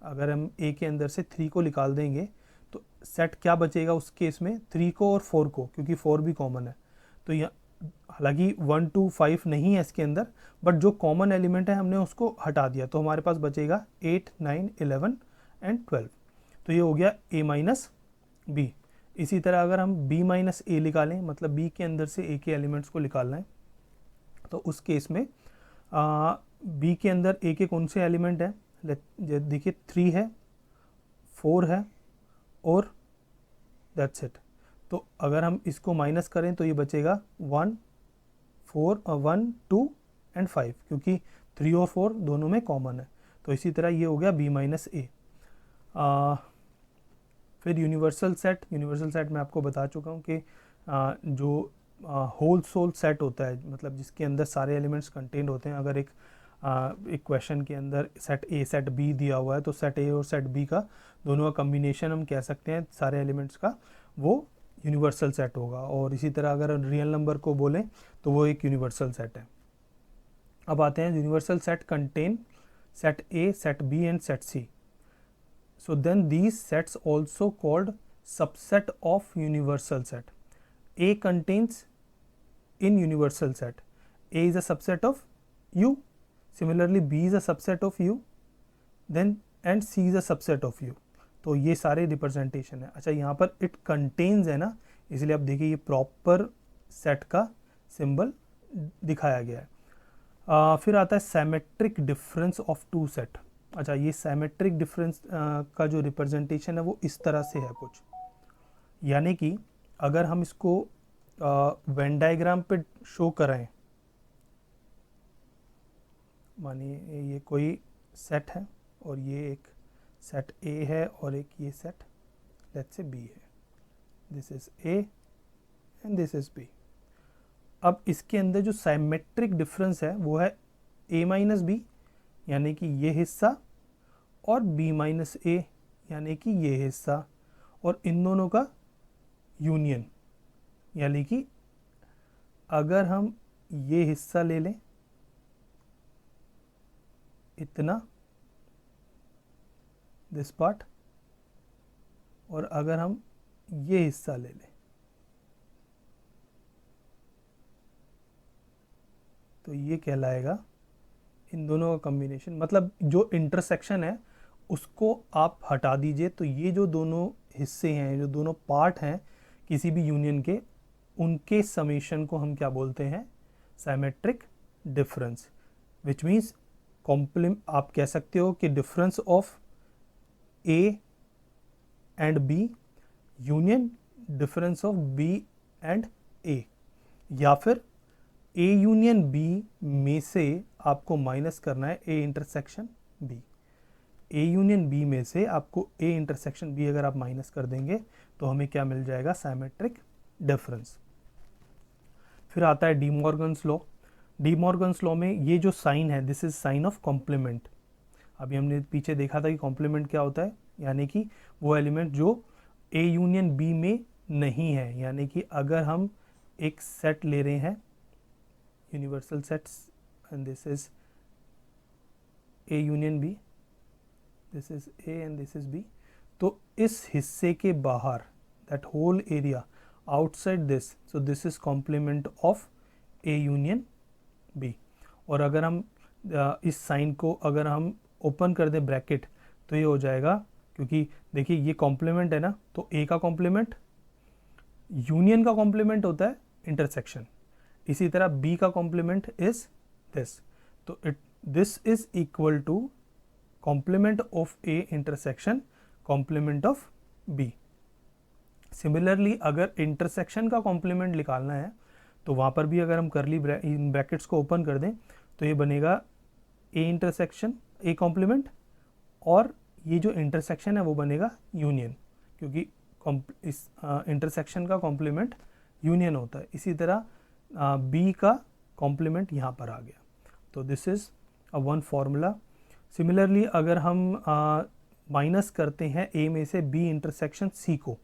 Speaker 1: अगर हम ए के अंदर से 3 को निकाल देंगे तो सेट क्या बचेगा उस केस में, 3 को और 4 को, क्योंकि 4 भी कॉमन है। तो यहाँ हालांकि 1, 2, 5 नहीं है इसके अंदर, बट जो कॉमन एलिमेंट है हमने उसको हटा दिया, तो हमारे पास बचेगा 8, 9, 11 एंड 12। तो ये हो गया a माइनस बी। इसी तरह अगर हम b माइनस ए निकालें, मतलब b के अंदर से a के एलिमेंट्स को निकालना है, तो उस केस में b के अंदर a के कौन से एलिमेंट है, देखिए 3 है, 4 है और दैट्स इट। तो अगर हम इसको माइनस करें तो ये बचेगा 1, 4, 1, 2 एंड 5, क्योंकि 3 और 4 दोनों में कॉमन है। तो इसी तरह ये हो गया b माइनस ए। फिर यूनिवर्सल सेट। यूनिवर्सल सेट मैं आपको बता चुका हूँ कि जो होल सोल सेट होता है, मतलब जिसके अंदर सारे एलिमेंट्स कंटेंट होते हैं। अगर एक क्वेश्चन के अंदर सेट ए सेट बी दिया हुआ है तो सेट ए और सेट बी का दोनों का कम्बिनेशन हम कह सकते हैं सारे एलिमेंट्स का, वो यूनिवर्सल सेट होगा। और इसी तरह अगर रियल नंबर को बोलें तो वो एक यूनिवर्सल सेट है। अब आते हैं universal set contain set A, set B and set C. So then these sets also called subset of universal set. A contains in universal set. A is a subset of U. Similarly B is a subset of U. Then and C is a subset of U. तो ये सारे representation है। अच्छा, यहाँ पर it contains है ना, इसलिए आप देखिए ये प्रॉपर सेट का सिंबल दिखाया गया है। फिर आता है symmetric difference of two set. अच्छा, ये सिमेट्रिक डिफरेंस का जो रिप्रेजेंटेशन है वो इस तरह से है कुछ, यानी कि अगर हम इसको वेन डायग्राम पे शो कराएं, मानिए ये कोई सेट है और ये एक सेट ए है और एक ये सेट लेट्स से बी है, this is A and this is B. अब इसके अंदर जो सिमेट्रिक डिफरेंस है वो है ए माइनस बी, यानी कि ये हिस्सा, और b माइनस ए यानी कि ये हिस्सा, और इन दोनों का यूनियन, यानी कि अगर हम ये हिस्सा ले लें इतना, दिस पार्ट, और अगर हम ये हिस्सा ले लें तो ये कहलाएगा इन दोनों का कॉम्बिनेशन। मतलब जो इंटरसेक्शन है उसको आप हटा दीजिए तो ये जो दोनों हिस्से हैं, जो दोनों पार्ट हैं, किसी भी यूनियन के, उनके समेशन को हम क्या बोलते हैं, साइमेट्रिक डिफरेंस, विच मीन्स आप कह सकते हो कि difference of A and B union difference of B and A, या फिर ए यूनियन बी में से आपको माइनस करना है A intersection B. A union B में से आपको ए इंटरसेक्शन बी अगर आप माइनस कर देंगे तो हमें क्या मिल जाएगा, साइमेट्रिक डिफरेंस। फिर आता है De Morgan's law. De Morgan's law में ये जो साइन है, this is sign of complement. अभी हमने पीछे देखा था कि कॉम्प्लीमेंट क्या होता है, यानी कि वो एलिमेंट जो ए यूनियन बी में नहीं है। यानी कि अगर हम एक सेट ले रहे हैं, universal sets, and this is A union B, this is A and this is B, तो इस हिस्से के बाहर, that whole area outside this, so this is complement of A union B. और अगर हम इस साइन को अगर हम ओपन कर दें ब्रैकेट, तो ये हो जाएगा, क्योंकि देखिए ये कॉम्प्लीमेंट है ना, तो ए का कॉम्प्लीमेंट, यूनियन का कॉम्प्लीमेंट होता है इंटरसेक्शन, इसी तरह बी का कॉम्प्लीमेंट इज दिस, तो this is equal to complement of A intersection complement of B. Similarly अगर इंटरसेक्शन का कॉम्प्लीमेंट निकालना है तो वहाँ पर भी अगर हम करली ब्रैकेट्स को ओपन कर दें तो ये बनेगा ए इंटरसेक्शन ए कॉम्प्लीमेंट, और ये जो इंटरसेक्शन है वो बनेगा यूनियन, क्योंकि इस इंटरसेक्शन का कॉम्प्लीमेंट यूनियन होता है। इसी तरह बी का कॉम्प्लीमेंट यहाँ पर आ गया, तो this is a one formula. Similarly अगर हम माइनस करते हैं ए में से बी इंटरसेक्शन सी को,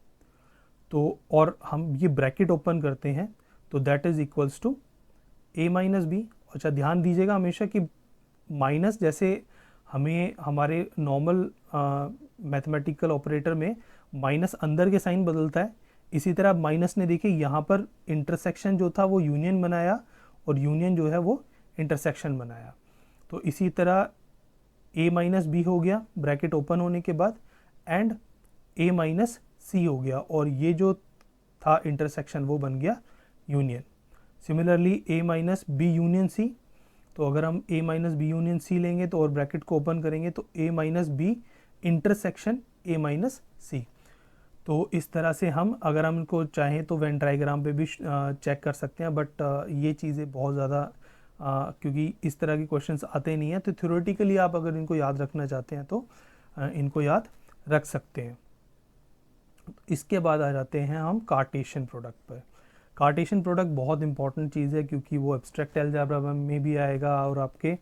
Speaker 1: तो और हम ये ब्रैकेट ओपन करते हैं, तो that is equals to A minus B. अच्छा ध्यान दीजिएगा हमेशा कि माइनस, जैसे हमें हमारे नॉर्मल मैथमेटिकल ऑपरेटर में माइनस अंदर के साइन बदलता है, इसी तरह माइनस ने देखिए यहाँ पर इंटरसेक्शन जो था वो यूनियन बनाया और यूनियन जो है वो इंटरसेक्शन बनाया। तो इसी तरह ए माइनस बी हो गया ब्रैकेट ओपन होने के बाद, एंड ए माइनस सी हो गया, और ये जो था इंटरसेक्शन वो बन गया union. Similarly A minus B union C, तो अगर हम A minus B union C लेंगे तो और ब्रैकेट को ओपन करेंगे तो A minus B intersection A minus C. तो इस तरह से हम अगर हम इनको चाहें तो वेन डायग्राम पे भी चेक कर सकते हैं, बट ये चीज़ें बहुत ज़्यादा क्योंकि इस तरह के क्वेश्चंस आते नहीं हैं, तो थ्योरेटिकली आप अगर इनको याद रखना चाहते हैं तो इनको याद रख सकते हैं। इसके बाद आ जाते हैं हम कार्टेशियन प्रोडक्ट पर। कार्टेशियन प्रोडक्ट बहुत इंपॉर्टेंट चीज़ है, क्योंकि वो एब्स्ट्रैक्ट अलजेब्रा में भी आएगा और आपके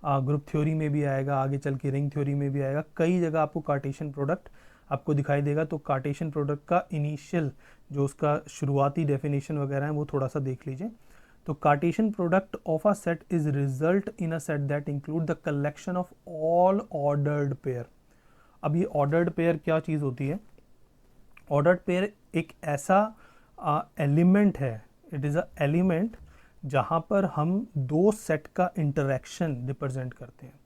Speaker 1: ग्रुप थ्योरी में भी आएगा, आगे चल के रिंग थ्योरी में भी आएगा, कई जगह आपको कार्टेशियन प्रोडक्ट आपको दिखाई देगा। तो कार्टेशियन प्रोडक्ट का इनिशियल जो उसका शुरुआती डेफिनेशन वगैरह है वो थोड़ा सा देख लीजिए। तो Cartesian product of a set is result in a set that include the collection of all ordered pair. अब ये ऑर्डर्ड पेयर क्या चीज़ होती है? ऑर्डर्ड पेयर एक ऐसा एलिमेंट है, इट इज़ अ एलिमेंट जहाँ पर हम दो सेट का इंटरेक्शन रिप्रेजेंट करते हैं।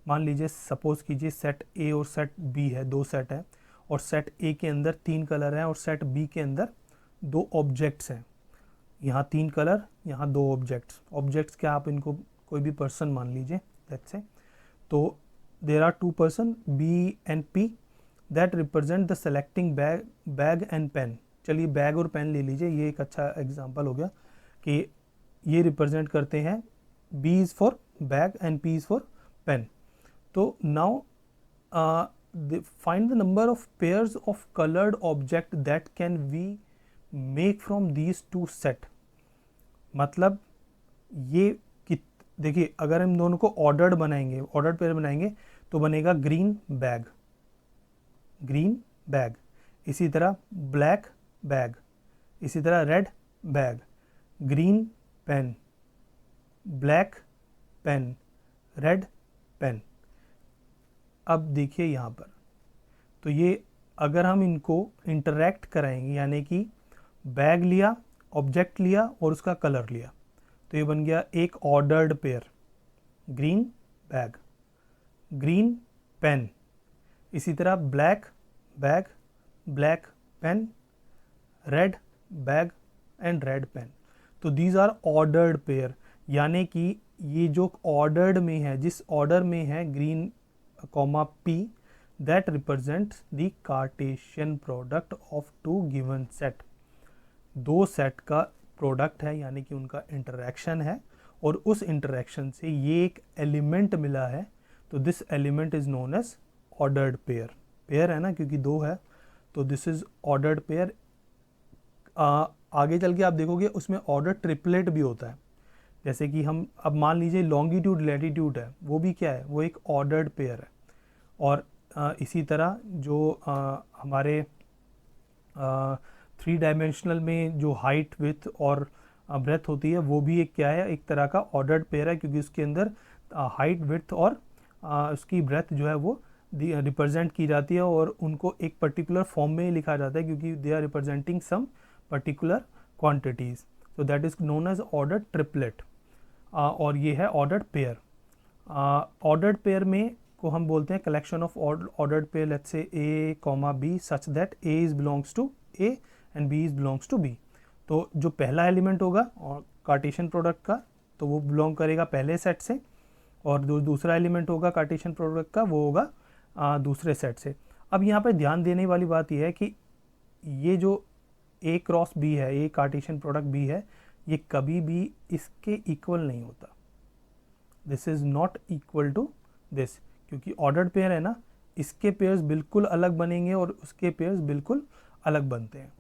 Speaker 1: मान लीजिए सपोज कीजिए सेट ए और सेट बी है, दो सेट है, और सेट ए के अंदर 3 कलर हैं और सेट बी के अंदर 2 ऑब्जेक्ट्स हैं। यहाँ 3 कलर, यहाँ 2 ऑब्जेक्ट्स। ऑब्जेक्ट्स क्या, आप इनको कोई भी पर्सन मान लीजिए लेट्स से। तो there are 2 person B and P that represent the selecting bag and pen. चलिए बैग और पेन ले लीजिए, ये एक अच्छा एग्जांपल हो गया कि ये रिप्रेजेंट करते हैं B is for bag and P is for pen. तो now find the number of pairs of colored object that can we make from these two set। मतलब ये देखिए अगर हम दोनों को ऑर्डर्ड बनाएंगे, ऑर्डर्ड पेयर बनाएंगे तो बनेगा ग्रीन बैग, ग्रीन बैग, इसी तरह ब्लैक बैग, इसी तरह red bag, green pen, black pen, red pen. अब देखिए यहाँ पर, तो ये अगर हम इनको इंटरैक्ट कराएंगे, यानी कि बैग लिया, ऑब्जेक्ट लिया और उसका कलर लिया, तो ये बन गया एक ordered pair, green bag, green pen, इसी तरह black bag, black pen, red bag and red pen. तो दीज आर ऑर्डर्ड पेयर, यानी कि ये जो ऑर्डर्ड में है, जिस ऑर्डर में है green comma P, that represents the Cartesian product of two given set. दो सेट का प्रोडक्ट है, यानी कि उनका इंटरेक्शन है, और उस इंटरेक्शन से ये एक एलिमेंट मिला है, तो this element is known as ordered pair. Pair है ना, क्योंकि दो है, तो दिस इज ऑर्डर्ड पेयर। आगे चल के आप देखोगे उसमें ऑर्डर ट्रिपलेट भी होता है। जैसे कि हम अब मान लीजिए लॉन्गिट्यूड लैटिट्यूड है, वो भी क्या है, वो एक ऑर्डर्ड पेयर है। और इसी तरह जो हमारे 3 डायमेंशनल में जो हाइट विथ और ब्रेथ होती है, वो भी एक क्या है, एक तरह का ऑर्डर्ड पेयर है, क्योंकि उसके अंदर हाइट विथ और उसकी ब्रेथ जो है वो रिप्रेजेंट की जाती है, और उनको एक पर्टिकुलर फॉर्म में ही लिखा जाता है, क्योंकि they are representing some particular quantities. So that is known as ordered triplet. और ये है ऑर्डर्ड पेयर। ऑर्डर्ड पेयर में को हम बोलते हैं collection of ordered pair, let's say A comma B such that A is belongs to A and B is belongs to B. तो जो पहला एलिमेंट होगा और कार्टेशियन प्रोडक्ट का, तो वो बिलोंग करेगा पहले सेट से, और जो दूसरा एलिमेंट होगा कार्टेशियन प्रोडक्ट का, वो होगा दूसरे सेट से। अब यहाँ पे ध्यान देने वाली बात यह है कि ये जो ए क्रॉस बी है, ए कार्टेशियन प्रोडक्ट बी है, ये कभी भी इसके इक्वल नहीं होता। This is not equal to this, क्योंकि ऑर्डर्ड पेयर है ना, इसके पेयर्स बिल्कुल अलग बनेंगे और उसके पेयर्स बिल्कुल अलग बनते हैं।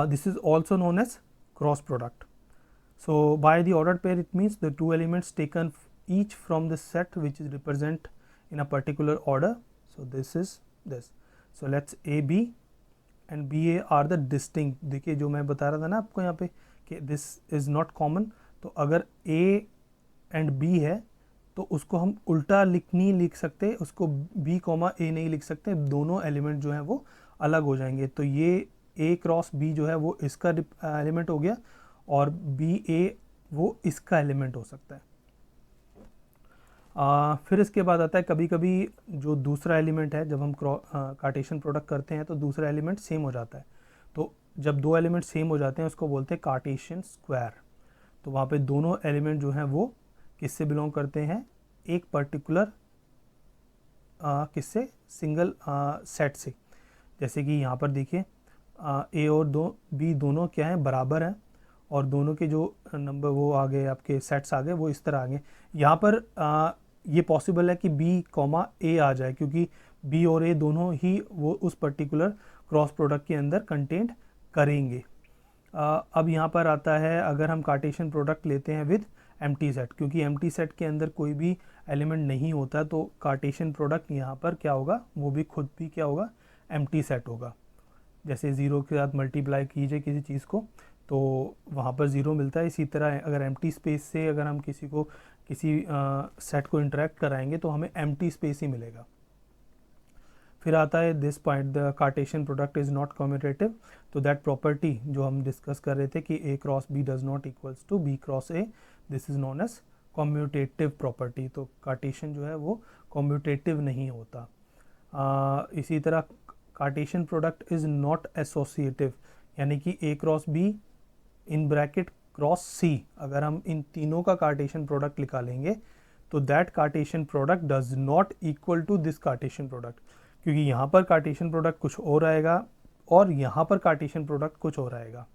Speaker 1: This is also known as cross product. So by the ordered pair, it means the two elements taken each from the set which is represent in a particular order. So this is this. So let's A B and B A are the distinct. देखिए जो मैं बता रहा था ना आपको यहाँ पे कि this is not common, तो अगर A and B है तो उसको हम उल्टा नहीं लिख सकते, उसको B कॉमा A नहीं लिख सकते, दोनों एलिमेंट जो हैं वो अलग हो जाएंगे। तो ये A क्रॉस B जो है वो इसका एलिमेंट हो गया, और बी ए वो इसका एलिमेंट हो सकता है। फिर इसके बाद आता है कभी कभी जो दूसरा एलिमेंट है, जब हम कार्टेशियन प्रोडक्ट करते हैं तो दूसरा एलिमेंट सेम हो जाता है। तो जब दो एलिमेंट सेम हो जाते हैं उसको बोलते हैं कार्टेशियन स्क्वायर। तो वहाँ पे दोनों एलिमेंट जो हैं वो किससे बिलोंग करते हैं, एक पर्टिकुलर किससे, सिंगल सेट से। जैसे कि यहाँ पर देखिए ए और बी दोनों क्या हैं, बराबर हैं, और दोनों के जो नंबर वो आ गए, आपके सेट्स आ गए, वो इस तरह आ गए। यहाँ पर ये पॉसिबल है कि बी कॉमा ए आ जाए, क्योंकि बी और ए दोनों ही वो उस पर्टिकुलर क्रॉस प्रोडक्ट के अंदर कंटेंट करेंगे। अब यहाँ पर आता है अगर हम कार्टेशियन प्रोडक्ट लेते हैं विद एम्प्टी सेट, क्योंकि एम्प्टी सेट के अंदर कोई भी एलिमेंट नहीं होता, तो कार्टेशियन प्रोडक्ट यहाँ पर क्या होगा, वो भी खुद भी क्या होगा, एम्प्टी सेट होगा। जैसे ज़ीरो के साथ मल्टीप्लाई कीजिए किसी चीज़ को तो वहाँ पर ज़ीरो मिलता है। इसी तरह अगर एम्प्टी स्पेस से अगर हम किसी सेट को इंटरेक्ट कराएंगे तो हमें एम्प्टी स्पेस ही मिलेगा। फिर आता है this point, the Cartesian product is not commutative. तो दैट प्रॉपर्टी जो हम डिस्कस कर रहे थे कि A cross B does not equals to B cross A, this is known as commutative property. तो कार्टेशियन जो है वो कम्यूटेटिव नहीं होता। इसी तरह cartesian product is not associative, यानी कि A cross B in bracket cross C, अगर हम इन तीनों का कार्टेशियन प्रोडक्ट निकालेंगे तो that Cartesian product does not equal to this Cartesian product, क्योंकि यहाँ पर कार्टेशियन प्रोडक्ट कुछ और आएगा और यहाँ पर कार्टेशियन प्रोडक्ट कुछ और आएगा।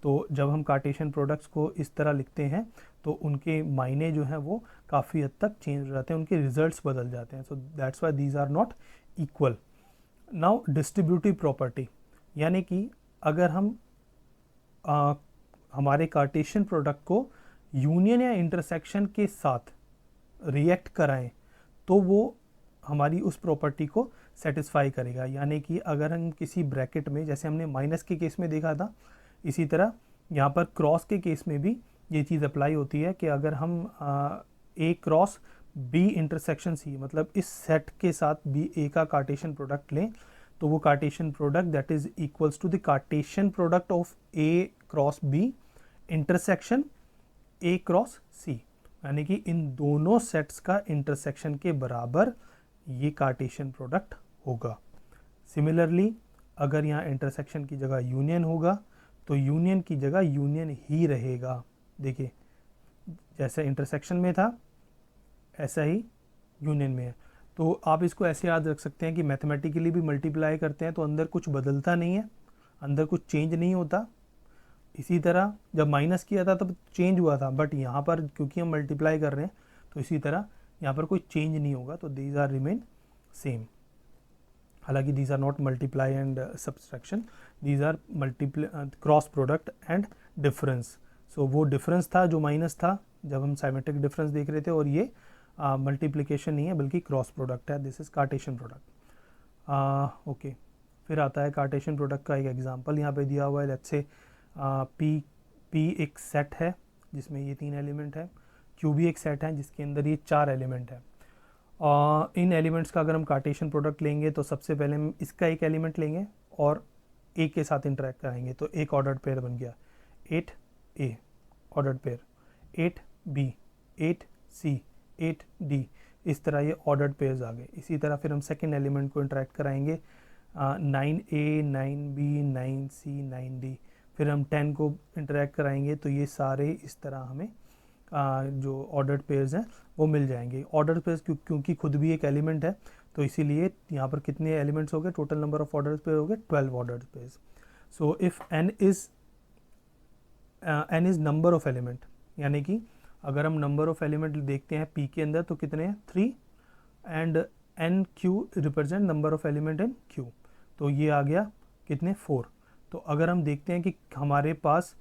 Speaker 1: तो जब हम कार्टेशियन प्रोडक्ट्स को इस तरह लिखते हैं तो उनके मायने जो हैं वो काफ़ी हद तक चेंज हो जाते हैं, उनके रिजल्ट्स बदल जाते हैं। So that's why these are not equal. Now distributive property, यानी कि अगर हम हमारे कार्टेशियन प्रोडक्ट को यूनियन या इंटरसेक्शन के साथ रिएक्ट कराएं तो वो हमारी उस प्रॉपर्टी को सेटिस्फाई करेगा। यानी कि अगर हम किसी ब्रैकेट में, जैसे हमने माइनस के केस में देखा था, इसी तरह यहाँ पर क्रॉस के केस में भी ये चीज़ अप्लाई होती है कि अगर हम ए क्रॉस बी इंटरसेक्शन सी, मतलब इस सेट के साथ बी ए का कार्टेशियन प्रोडक्ट लें तो वो cartesian product that is equals to the Cartesian product of A cross B intersection A cross C, यानी कि इन दोनों सेट्स का इंटरसेक्शन के बराबर ये कार्टेशियन प्रोडक्ट होगा। सिमिलरली अगर यहाँ इंटरसेक्शन की जगह यूनियन होगा तो यूनियन की जगह यूनियन ही रहेगा। देखिए जैसे इंटरसेक्शन में था ऐसा ही यूनियन में है। तो आप इसको ऐसे याद रख सकते हैं कि मैथमेटिकली भी मल्टीप्लाई करते हैं तो अंदर कुछ बदलता नहीं है, अंदर कुछ चेंज नहीं होता। इसी तरह जब माइनस किया था तब चेंज हुआ था, बट यहाँ पर क्योंकि हम मल्टीप्लाई कर रहे हैं तो इसी तरह यहाँ पर कोई चेंज नहीं होगा, तो दीज आर रिमेन सेम। हालांकि these are not multiply and subtraction, these are cross product and difference. So वो डिफरेंस था जो माइनस था जब हम साइमेट्रिक डिफरेंस देख रहे थे, और ये मल्टीप्लिकेशन नहीं है बल्कि क्रॉस प्रोडक्ट है, this is Cartesian product. Okay, फिर आता है कार्टेशियन प्रोडक्ट का एक एग्जांपल यहाँ पे दिया हुआ है। लेट्स से पी एक सेट है जिसमें ये 3 एलिमेंट है, क्यू भी एक सेट है जिसके अंदर ये 4 एलिमेंट है। इन एलिमेंट्स का अगर हम कार्टेशियन प्रोडक्ट लेंगे तो सबसे पहले हम इसका एक एलिमेंट लेंगे और ए के साथ इंटरेक्ट कराएंगे, तो एक ऑर्डर्ड पेयर बन गया 8A ordered pair, 8B, 8C, 8D, इस तरह ये ऑर्डर्ड पेयर्स आ गए। इसी तरह फिर हम सेकेंड एलिमेंट को इंटरेक्ट कराएंगे 9A, 9B, 9C, 9D, फिर हम 10 को इंटरेक्ट कराएंगे तो ये सारे इस तरह हमें जो ऑर्डर्ड पेयर्स हैं वो मिल जाएंगे। ऑर्डर्ड पेयर्स क्योंकि खुद भी एक एलिमेंट है तो इसीलिए यहाँ पर कितने एलिमेंट्स हो गए, total number of ordered pair हो गए 12 ordered pairs. So if n is number of element, यानी कि अगर हम नंबर ऑफ एलिमेंट देखते हैं p के अंदर तो कितने हैं 3, and nq represent number of element in q, तो ये आ गया कितने 4। तो अगर हम देखते हैं कि हमारे पास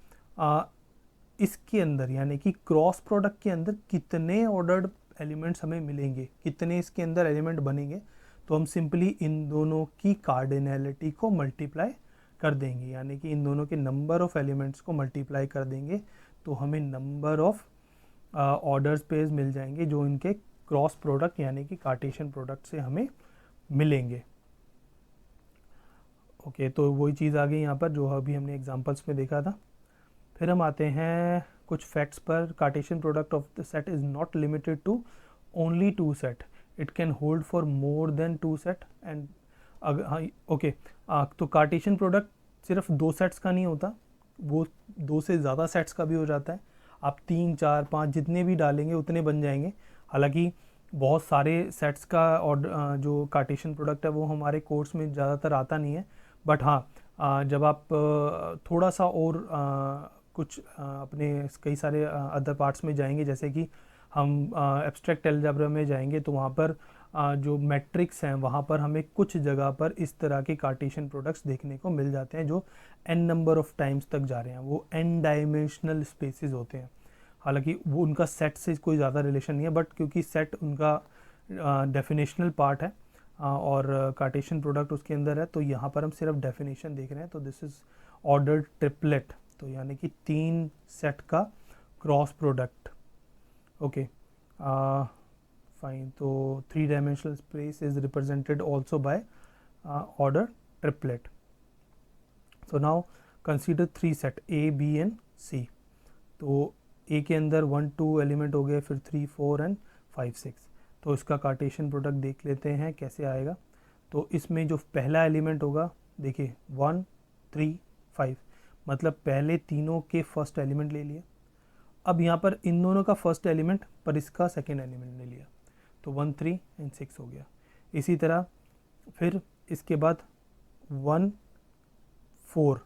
Speaker 1: इसके अंदर यानी कि क्रॉस प्रोडक्ट के अंदर कितने ऑर्डर्ड एलिमेंट्स हमें मिलेंगे, कितने इसके अंदर एलिमेंट बनेंगे, तो हम सिंपली इन दोनों की कार्डिनैलिटी को मल्टीप्लाई कर देंगे, यानी कि इन दोनों के नंबर ऑफ एलिमेंट्स को मल्टीप्लाई कर देंगे तो हमें नंबर ऑफ ऑर्डर्स पेयर्स मिल जाएंगे जो इनके क्रॉस प्रोडक्ट यानी कि कार्टेशियन प्रोडक्ट से हमें मिलेंगे। ओके, तो वही चीज़ आ गई यहाँ पर जो अभी हमने एग्जांपल्स में देखा था। फिर हम आते हैं कुछ फैक्ट्स पर। Cartesian product of the set is not limited to only 2 set, it can hold for more than 2 set and okay, तो कार्टेशियन प्रोडक्ट सिर्फ 2 सेट्स का नहीं होता, वो 2 से ज़्यादा सेट्स का भी हो जाता है। आप 3, 4, 5 जितने भी डालेंगे उतने बन जाएंगे। हालांकि बहुत सारे सेट्स का और जो कार्टेशियन प्रोडक्ट है वो हमारे कोर्स में ज़्यादातर आता नहीं है, बट हाँ जब आप थोड़ा सा और कुछ अपने कई सारे अदर पार्ट्स में जाएंगे, जैसे कि हम एब्स्ट्रैक्ट अलजेब्रा में जाएंगे तो वहाँ पर जो मैट्रिक्स हैं वहाँ पर हमें कुछ जगह पर इस तरह के कार्टेशियन प्रोडक्ट्स देखने को मिल जाते हैं जो n नंबर ऑफ टाइम्स तक जा रहे हैं, वो n डायमेंशनल स्पेसेस होते हैं। हालांकि वो उनका सेट से कोई ज़्यादा रिलेशन नहीं है, बट क्योंकि सेट उनका डेफिनेशनल पार्ट है और कार्टेशियन प्रोडक्ट उसके अंदर है, तो यहाँ पर हम सिर्फ डेफिनेशन देख रहे हैं। तो दिस इज़ ऑर्डर्ड ट्रिपलेट, तो यानी कि 3 सेट का क्रॉस प्रोडक्ट। ओके फाइन, तो 3 dimensional space is represented also by order triplet. So now consider 3 set A, B and C। तो A के अंदर 1, 2 एलिमेंट हो गए, फिर 3, 4 एंड 5, 6। तो इसका कार्टेशियन प्रोडक्ट देख लेते हैं कैसे आएगा। तो इसमें जो पहला एलिमेंट होगा, देखिए 1, 3, 5, मतलब पहले तीनों के फर्स्ट एलिमेंट ले लिया। अब यहाँ पर इन दोनों का फर्स्ट एलिमेंट पर इसका सेकेंड एलिमेंट ले लिया, तो 1, 3 एंड 6 हो गया। इसी तरह फिर इसके बाद 1, 4,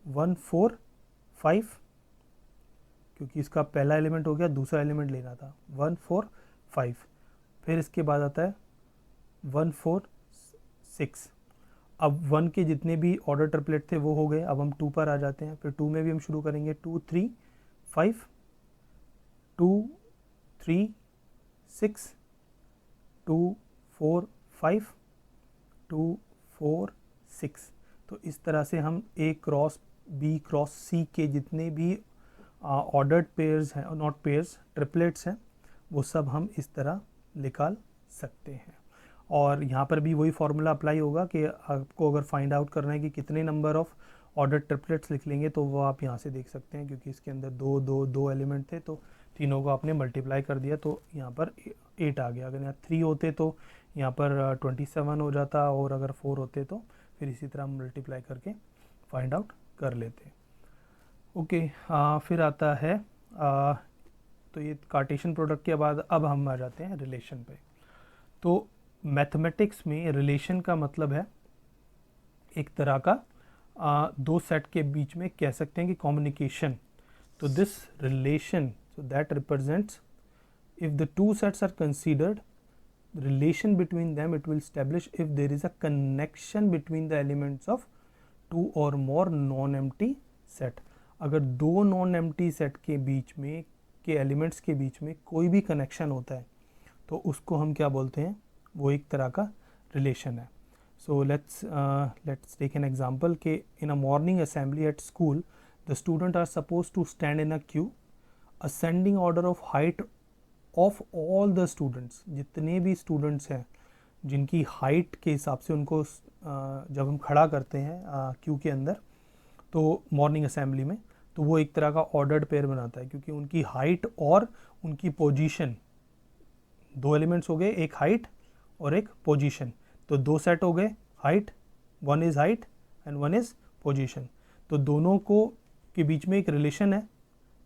Speaker 1: 1, 4, 5, क्योंकि इसका पहला एलिमेंट हो गया, दूसरा एलिमेंट लेना था 1, 4, 5। फिर इसके बाद आता है 1, 4, 6। अब 1 के जितने भी ऑर्डर ट्रिपलेट थे वो हो गए। अब हम 2 पर आ जाते हैं। फिर 2 में भी हम शुरू करेंगे 2, 3, 5, 2, 3, 6, 2, 4, 5, 2, 4, 6। तो इस तरह से हम A cross B cross C के जितने भी ऑर्डर्ड पेयर्स हैं, नॉट पेयर्स, ट्रिपलेट्स हैं, वो सब हम इस तरह निकाल सकते हैं। और यहाँ पर भी वही फार्मूला अप्लाई होगा कि आपको अगर फाइंड आउट करना है कि कितने नंबर ऑफ ऑर्डर ट्रिपलेट्स लिख लेंगे, तो वो आप यहाँ से देख सकते हैं। क्योंकि इसके अंदर 2 एलिमेंट थे तो तीनों को आपने मल्टीप्लाई कर दिया तो यहाँ पर 8 आ गया। अगर यहाँ 3 होते तो यहाँ पर 27 हो जाता, और अगर 4 होते तो फिर इसी तरह हम मल्टीप्लाई करके फाइंड आउट कर लेते हैं। ओके, फिर आता है तो ये कार्टेशियन प्रोडक्ट के बाद अब हम आ जाते हैं रिलेशन पे। तो मैथमेटिक्स में रिलेशन का मतलब है एक तरह का दो सेट के बीच में कह सकते हैं कि कम्युनिकेशन। तो this relation, so that represents, if the two sets are considered, relation between them, it will establish if there is a connection between the elements of two or more non-empty set। अगर दो non empty set के बीच में के elements के बीच में कोई भी कनेक्शन होता है तो उसको हम क्या बोलते हैं, वो एक तरह का रिलेशन है। So let's take an example के in a morning assembly at school the student are suppose to stand in a queue, ascending order of height of all the students. जितने भी स्टूडेंट्स हैं जिनकी हाइट के हिसाब से उनको जब हम खड़ा करते हैं क्यू के अंदर तो मॉर्निंग असेंबली में, तो वो एक तरह का ऑर्डर्ड पेयर बनाता है क्योंकि उनकी हाइट और उनकी पोजीशन, दो एलिमेंट्स हो गए, एक हाइट और एक पोजीशन, तो दो सेट हो गए height, one is height and one is position. तो दोनों को के बीच में एक रिलेशन है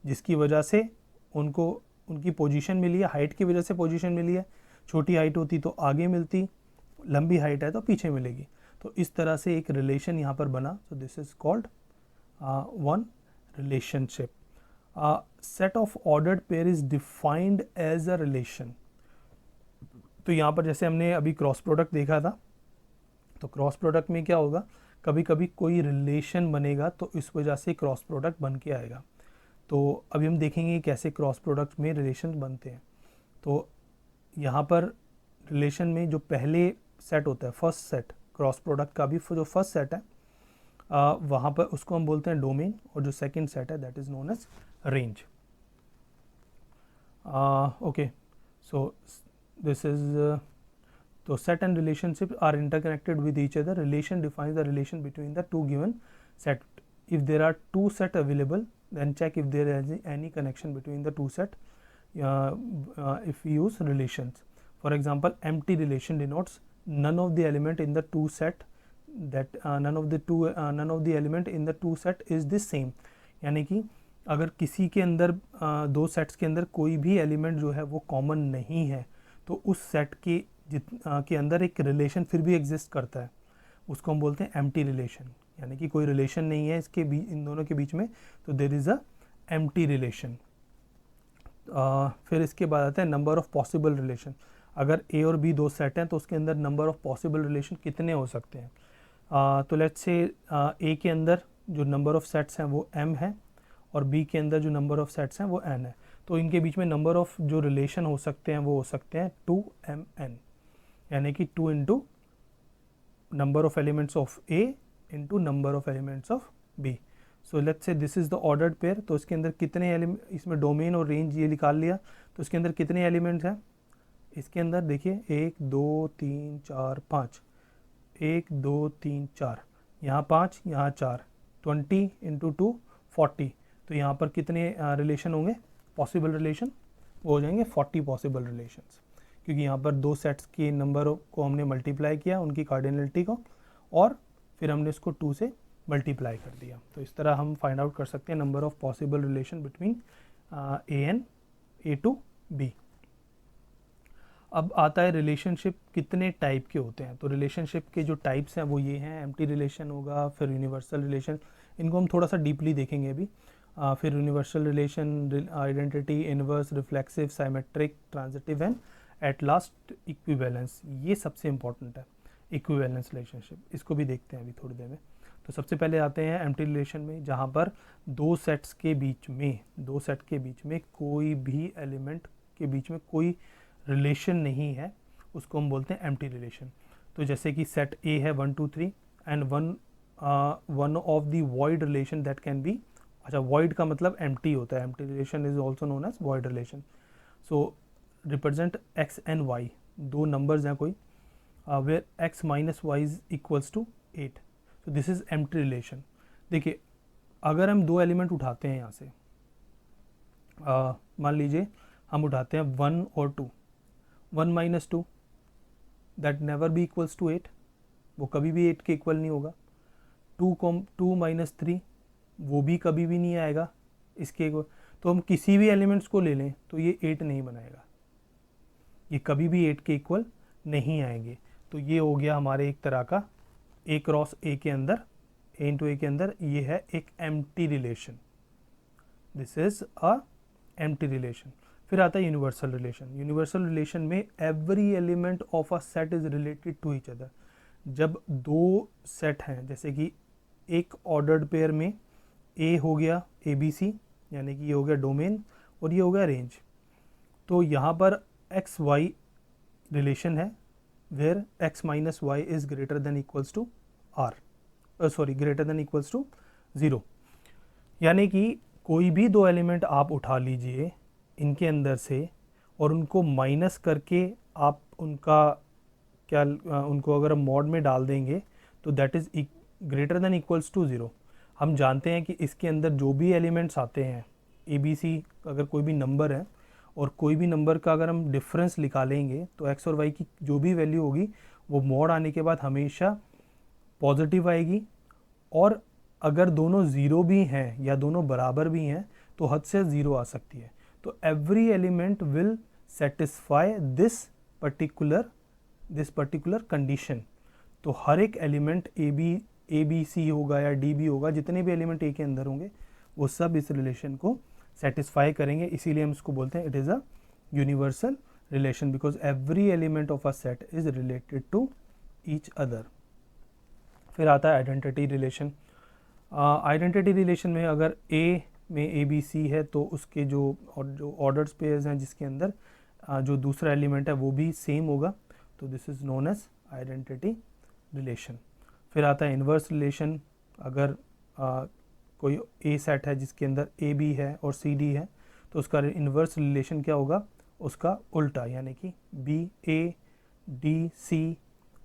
Speaker 1: जिसकी वजह से उनको उनकी पोजीशन मिली है, हाइट की वजह से पोजीशन मिली है। छोटी हाइट होती तो आगे मिलती, लंबी हाइट है तो पीछे मिलेगी। तो इस तरह से एक रिलेशन यहाँ पर बना। So this is called one relationship. Set of ordered pair is defined as a relation. तो यहाँ पर जैसे हमने अभी क्रॉस प्रोडक्ट देखा था, तो क्रॉस प्रोडक्ट में क्या होगा, कभी कभी कोई रिलेशन बनेगा तो इस वजह से क्रॉस प्रोडक्ट बन के आएगा। तो अभी हम देखेंगे कैसे क्रॉस प्रोडक्ट में रिलेशन बनते हैं। तो यहाँ पर रिलेशन में जो पहले सेट होता है, फर्स्ट सेट, क्रॉस प्रोडक्ट का भी जो फर्स्ट सेट है वहाँ पर उसको हम बोलते हैं डोमेन, और जो सेकंड सेट है that is known as range. Okay, so this is तो set and relationship are interconnected with each other. Relation defines the relation between the two given set. If there are two set available, then check if there is any connection between the two set if we use relations. For example, empty relation denotes none of the element in the two set that none of the element in the two set is the same. यानी कि अगर किसी के अंदर दो sets के अंदर कोई भी एलिमेंट जो है वो कॉमन नहीं है तो उस सेट के अंदर एक रिलेशन फिर भी एग्जिस्ट करता है, उसको हम बोलते हैं एम्प्टी रिलेशन। यानी कि कोई रिलेशन नहीं है इसके इन दोनों के बीच में, तो there is a empty relation. फिर इसके बाद आता है नंबर ऑफ पॉसिबल रिलेशन। अगर ए और बी दो सेट हैं तो उसके अंदर नंबर ऑफ पॉसिबल रिलेशन कितने हो सकते हैं। तो लेट्स से ए के अंदर जो नंबर ऑफ सेट्स हैं वो m है और बी के अंदर जो नंबर ऑफ सेट्स हैं वो n है। तो इनके बीच में नंबर ऑफ जो रिलेशन हो सकते हैं वो हो सकते हैं 2mn, यानी कि 2 into number of elements of A into number of elements of B। So let's say this is the ordered pair. तो इसके अंदर कितने एलिमेंट, इसमें डोमेन और रेंज ये निकाल लिया, तो इसके अंदर कितने एलिमेंट्स हैं। इसके अंदर देखिए 1 2 3 4 5, 1 2 3 4, यहाँ 5 यहाँ 4, 20 इंटू 2 40। तो यहाँ पर कितने रिलेशन होंगे, पॉसिबल रिलेशन, वो हो जाएंगे 40 पॉसिबल रिलेशंस, क्योंकि यहाँ पर दो सेट्स के नंबर को हमने मल्टीप्लाई किया उनकी कार्डिनलिटी को, और फिर हमने इसको 2 से मल्टीप्लाई कर दिया। तो इस तरह हम फाइंड आउट कर सकते हैं number of possible relation between A to B. अब आता है रिलेशनशिप कितने टाइप के होते हैं। तो रिलेशनशिप के जो टाइप्स हैं वो ये हैं, एम्प्टी रिलेशन होगा, फिर यूनिवर्सल रिलेशन, इनको हम थोड़ा सा डीपली देखेंगे अभी। फिर universal relation, identity, inverse, reflexive, symmetric, transitive and at last equivalence. ये सबसे इंपॉर्टेंट है, इक्विवेलेंस रिलेशनशिप, इसको भी देखते हैं अभी थोड़ी देर में। तो सबसे पहले आते हैं एम्प्टी रिलेशन में, जहाँ पर दो सेट्स के बीच में कोई भी एलिमेंट के बीच में कोई रिलेशन नहीं है, उसको हम बोलते हैं एम्प्टी रिलेशन। तो जैसे कि सेट ए है 1 2 3 and one of the void relation that can be, अच्छा वॉइड का मतलब एम्प्टी होता है, empty relation is also known as void relation. So represent x and y, दो नंबर्स हैं कोई, where x minus y is equals to 8। So this is empty relation. देखिए अगर हम दो एलिमेंट उठाते हैं यहाँ से, मान लीजिए हम उठाते हैं 1 और 2, 1 minus 2 that never be equals to 8, वो कभी भी 8 के इक्वल नहीं होगा। 2 माइनस 3 वो भी कभी भी नहीं आएगा इसके इक्वल। तो हम किसी भी एलिमेंट्स को ले लें तो ये 8 नहीं बनाएगा, ये कभी भी 8 के इक्वल नहीं आएंगे। तो ये हो गया हमारे एक तरह का ए क्रॉस ए के अंदर, ए इंटू ए के अंदर ये है एक empty relation, this is a empty relation. फिर आता है यूनिवर्सल रिलेशन। यूनिवर्सल रिलेशन में every element of a set is related to each other. जब दो सेट हैं, जैसे कि एक ऑर्डर्ड पेयर में ए हो गया ए बी सी, यानी कि ये हो गया डोमेन और ये हो गया रेंज, तो यहाँ पर एक्स वाई रिलेशन है where x minus y is greater than equals to R, greater than equals to 0। यानी कि कोई भी दो एलिमेंट आप उठा लीजिए इनके अंदर से और उनको माइनस करके आप उनका क्या उनको अगर हम मॉड में डाल देंगे तो that is greater than equals to 0। हम जानते हैं कि इसके अंदर जो भी एलिमेंट्स आते हैं ए बी सी, अगर कोई भी नंबर है और कोई भी नंबर का अगर हम डिफरेंस निकालेंगे तो एक्स और वाई की जो भी वैल्यू होगी वो मॉड आने के बाद हमेशा पॉजिटिव आएगी, और अगर दोनों ज़ीरो भी हैं या दोनों बराबर भी हैं तो हद से ज़ीरो आ सकती है। तो every element will satisfy this particular condition. तो हर एक एलिमेंट ए बी सी होगा या डी बी होगा, जितने भी एलिमेंट ए के अंदर होंगे वो सब इस रिलेशन को सेटिस्फाई करेंगे। इसीलिए हम इसको बोलते हैं it is a universal relation because every element of a set is related to each other. फिर आता है आइडेंटिटी रिलेशन। आइडेंटिटी रिलेशन में अगर ए में ए बी सी है तो उसके जो ऑर्डर्ड पेयर्स हैं जिसके अंदर जो दूसरा एलिमेंट है वो भी सेम होगा, तो this is known as identity relation. फिर आता है इन्वर्स रिलेशन। अगर कोई ए सेट है जिसके अंदर ए बी है और सी डी है तो उसका इन्वर्स रिलेशन क्या होगा, उसका उल्टा, यानी कि बी ए डी सी।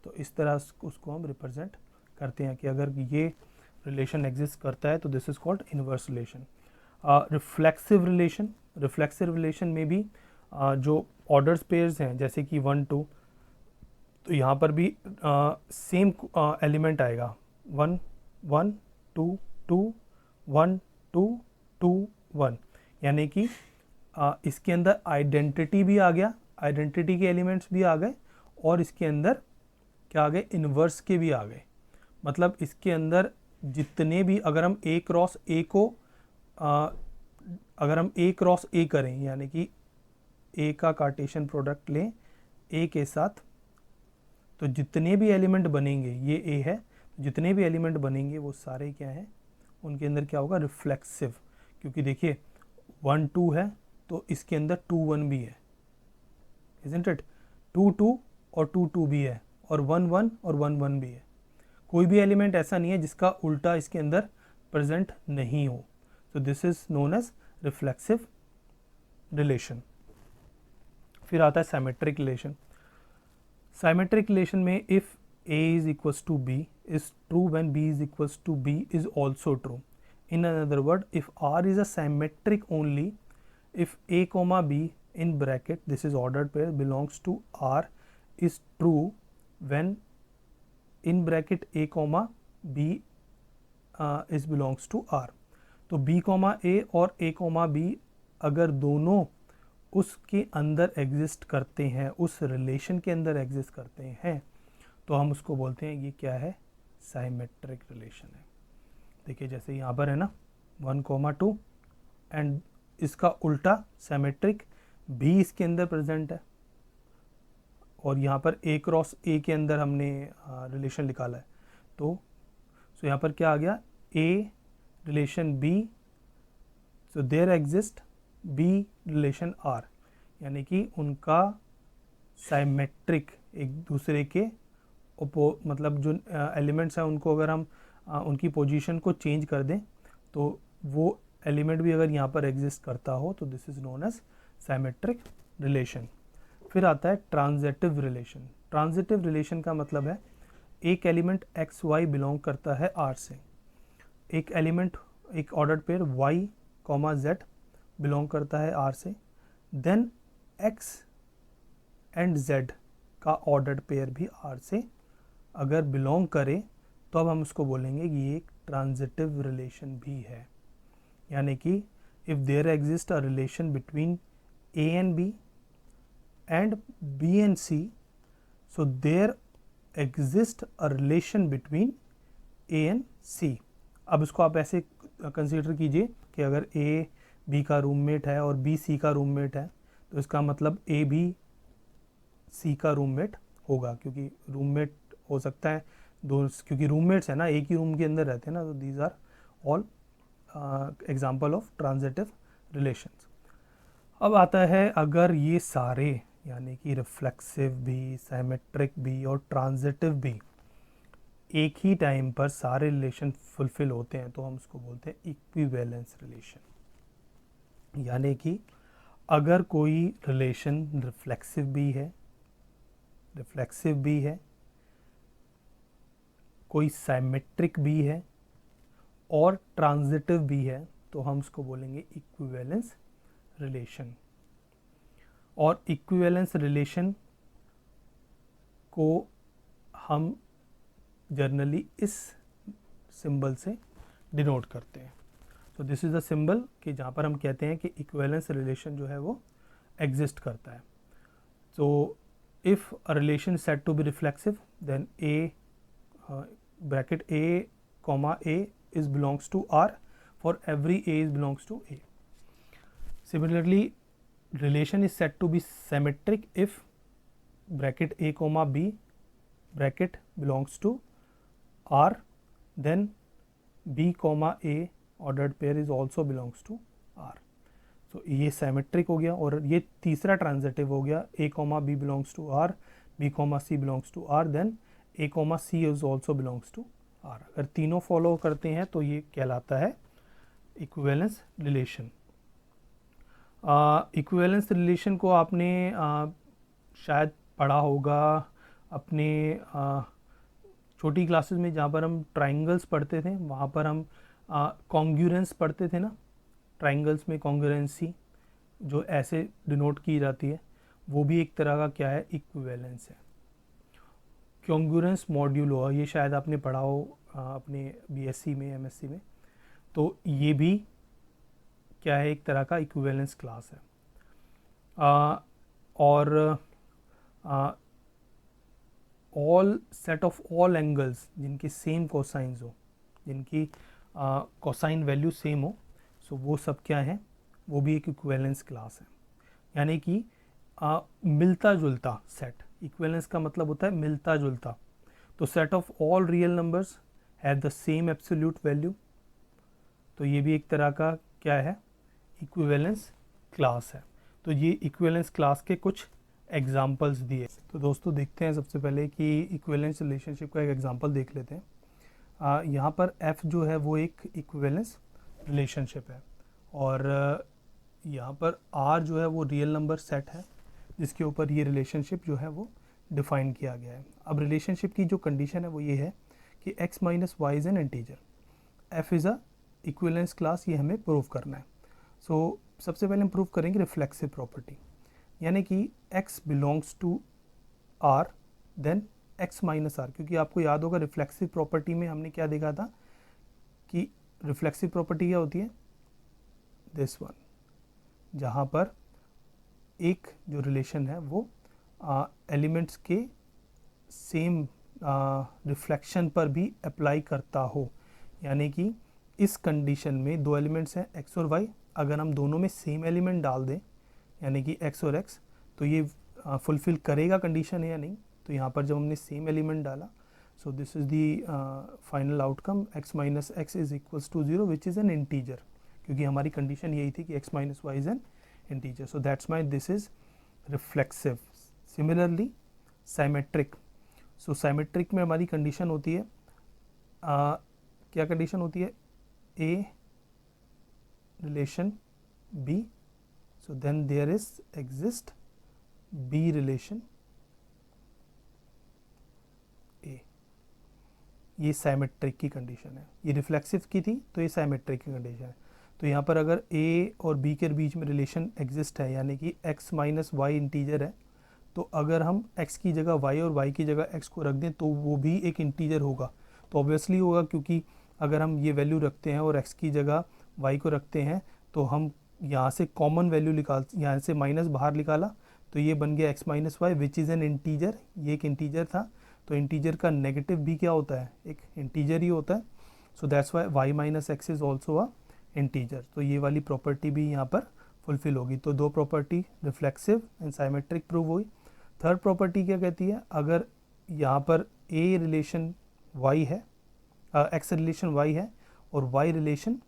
Speaker 1: तो इस तरह उसको हम रिप्रेजेंट करते हैं कि अगर ये रिलेशन एग्जिस्ट करता है तो this is called inverse relation. Reflexive relation. Reflexive relation में भी जो ऑर्डर्स पेयर्स हैं जैसे कि 1 2, तो यहाँ पर भी सेम एलिमेंट आएगा 1 1 2 2 1 2 2 1, यानी कि इसके अंदर आइडेंटिटी भी आ गया, आइडेंटिटी के एलिमेंट्स भी आ गए और इसके अंदर क्या आ गए, इन्वर्स के भी आ गए। मतलब इसके अंदर जितने भी, अगर हम ए क्रॉस ए को अगर हम ए क्रॉस ए करें, यानी कि ए का कार्टेशियन प्रोडक्ट लें ए के साथ, तो जितने भी एलिमेंट बनेंगे, ये ए है, जितने भी एलिमेंट बनेंगे वो सारे क्या हैं, उनके अंदर क्या होगा, रिफ्लेक्सिव। क्योंकि देखिए 1 2 है तो इसके अंदर 2 1 भी है, इजंट इट, 2 2 और 2 2 भी है, और 1 1 और 1 1 भी है। कोई भी एलिमेंट ऐसा नहीं है जिसका उल्टा इसके अंदर प्रेजेंट नहीं हो। तो this is known as reflexive relation. फिर आता है साइमेट्रिक रिलेशन। साइमेट्रिक रिलेशन में if a is equals to b is true when b is equals to b is also true. In another word, if r is a symmetric only if a comma b in bracket, this is ordered pair, belongs to r is true when in bracket a comma b is belongs to r. तो b comma a और a comma b अगर दोनों उसके अंदर exist करते हैं, उस relation के अंदर एग्जिस्ट करते हैं, तो हम उसको बोलते हैं ये क्या है, साइमेट्रिक रिलेशन है। देखिए जैसे यहाँ पर है ना 1 2 एंड इसका उल्टा साइमेट्रिक भी इसके अंदर प्रेजेंट है, और यहाँ पर ए क्रॉस ए के अंदर हमने रिलेशन निकाला है, तो यहाँ पर क्या आ गया, A relation B, so there exist B relation R, यानी कि उनका साइमेट्रिक एक दूसरे के मतलब जो एलिमेंट्स हैं उनको अगर हम उनकी पोजीशन को चेंज कर दें तो वो एलिमेंट भी अगर यहाँ पर एग्जिस्ट करता हो तो this is known as symmetric relation. फिर आता है ट्रांजिटिव रिलेशन। ट्रांजिटिव रिलेशन का मतलब है एक एलिमेंट एक्स वाई बिलोंग करता है आर से, एक एलिमेंट एक ordered pair y comma z belong करता है आर से, देन एक्स एंड जेड का ऑर्डर्ड पेयर भी आर से अगर बिलोंग करे तो अब हम उसको बोलेंगे कि ये एक ट्रांजिटिव रिलेशन भी है। यानी कि if there exist a relation between A and B and B and C, so there exist a relation between A and C. अब इसको आप ऐसे कंसीडर कीजिए कि अगर ए बी का रूममेट है और बी सी का रूममेट है, तो इसका मतलब ए भी सी का रूममेट होगा, क्योंकि रूममेट हो सकता है दो, क्योंकि रूममेट्स है ना, एक ही रूम के अंदर रहते हैं ना, तो these are all example of transitive relations. अब आता है अगर ये सारे यानी कि रिफ्लेक्सिव भी, सिमेट्रिक भी और ट्रांजिटिव भी एक ही टाइम पर सारे रिलेशन फुलफिल होते हैं, तो हम उसको बोलते हैं इक्विवेलेंस रिलेशन। यानी कि अगर कोई रिलेशन रिफ्लेक्सिव भी है, कोई सिमेट्रिक भी है और ट्रांजिटिव भी है, तो हम उसको बोलेंगे इक्विवेलेंस रिलेशन। और इक्विवेलेंस रिलेशन को हम जनरली इस सिंबल से डिनोट करते हैं। तो दिस इज़ द सिंबल कि जहाँ पर हम कहते हैं कि इक्विवेलेंस रिलेशन जो है वो एग्जिस्ट करता है। तो if a relation said to be reflexive, then A bracket A comma A is belongs to R for every A is belongs to A. Similarly, relation is said to be symmetric if bracket A comma B bracket belongs to R, then B comma A ordered pair is also belongs to R. तो ये symmetric हो गया। और ये तीसरा transitive हो गया, A comma B belongs to R, B comma C belongs to R, then A comma C is also belongs to R। अगर तीनों फॉलो करते हैं तो ये कहलाता है इक्विवेलेंस रिलेशन। इक्विवेलेंस रिलेशन को आपने शायद पढ़ा होगा अपने छोटी क्लासेस में, जहाँ पर हम ट्राइंगल्स पढ़ते थे, वहाँ पर हम कॉन्ग्रुएंस पढ़ते थे ना। ट्राइंगल्स में कॉन्ग्रुएंसी जो ऐसे डिनोट की जाती है, वो भी एक तरह का क्या है, इक्विवेलेंस है। कॉन्ग्रुएंस मॉड्यूलो, ये शायद आपने पढ़ा हो अपने बीएससी में, एमएससी में। तो ये भी क्या है, एक तरह का इक्विवेलेंस क्लास है। और all set of all angles जिनकी सेम कोसाइंस हो, जिनकी कोसाइन वैल्यू सेम हो, सो वो सब क्या है, वो भी एक इक्विवेलेंस क्लास है। यानी कि मिलता जुलता सेट। इक्विवेलेंस का मतलब होता है मिलता जुलता। तो set of all real numbers have the same absolute value, तो ये भी एक तरह का क्या है, इक्विवेलेंस क्लास है। तो ये इक्विवेलेंस क्लास के कुछ एग्जांपल्स दिए। तो दोस्तों देखते हैं सबसे पहले कि इक्विवेलेंस रिलेशनशिप का एक एग्जांपल देख लेते हैं। यहाँ पर F जो है वो एक इक्विवेलेंस रिलेशनशिप है, और यहाँ पर R जो है वो रियल नंबर सेट है जिसके ऊपर ये रिलेशनशिप जो है वो डिफाइन किया गया है। अब रिलेशनशिप की जो कंडीशन है वो ये है कि x minus y is an integer, F is a equivalence class, ये हमें प्रूव करना है। सो सबसे पहले हम प्रूव करेंगे रिफ्लेक्सिव प्रॉपर्टी, यानी कि x belongs to R then x minus R. क्योंकि आपको याद होगा रिफ्लेक्सिव प्रॉपर्टी में हमने क्या देखा था कि रिफ्लेक्सिव प्रॉपर्टी क्या होती है, दिस वन, जहाँ पर एक जो रिलेशन है वो एलिमेंट्स के सेम रिफ्लेक्शन पर भी अप्लाई करता हो। यानी कि इस कंडीशन में दो एलिमेंट्स हैं x और y, अगर हम दोनों में सेम एलिमेंट डाल दें यानी कि x और x, तो ये फुलफिल करेगा कंडीशन है या नहीं। तो यहाँ पर जब हमने सेम एलिमेंट डाला, so this is the final outcome, x minus x is equals to 0 which is an integer, क्योंकि हमारी कंडीशन यही थी कि x minus y is an integer. So that's my this is reflexive. Similarly symmetric, so symmetric में हमारी condition होती है क्या कंडीशन होती है, A relation B, so then there is exist B relation A। ये साइमेट्रिक की कंडीशन है, ये रिफ्लेक्सिव की थी तो ये साइमेट्रिक की कंडीशन है। तो यहाँ पर अगर A और B के बीच में रिलेशन एग्जिस्ट है, यानी कि x माइनस वाई इंटीजर है, तो अगर हम x की जगह y और y की जगह x को रख दें तो वो भी एक इंटीजर होगा। तो ऑब्वियसली होगा, क्योंकि अगर हम ये वैल्यू रखते हैं और x की जगह y को रखते हैं तो हम यहाँ से कॉमन वैल्यू यहाँ से माइनस बाहर निकाला तो ये बन गया x minus y which is an integer. ये एक इंटीजर था, तो इंटीजर का नेगेटिव भी क्या होता है, एक इंटीजर ही होता है। सो that's Y y minus x is also a integer. तो ये वाली प्रॉपर्टी भी यहाँ पर फुलफिल होगी। तो दो property reflexive and symmetric prove हुई। थर्ड प्रॉपर्टी क्या कहती है, अगर यहाँ पर a रिलेशन y है, x रिलेशन y है और y रिलेशन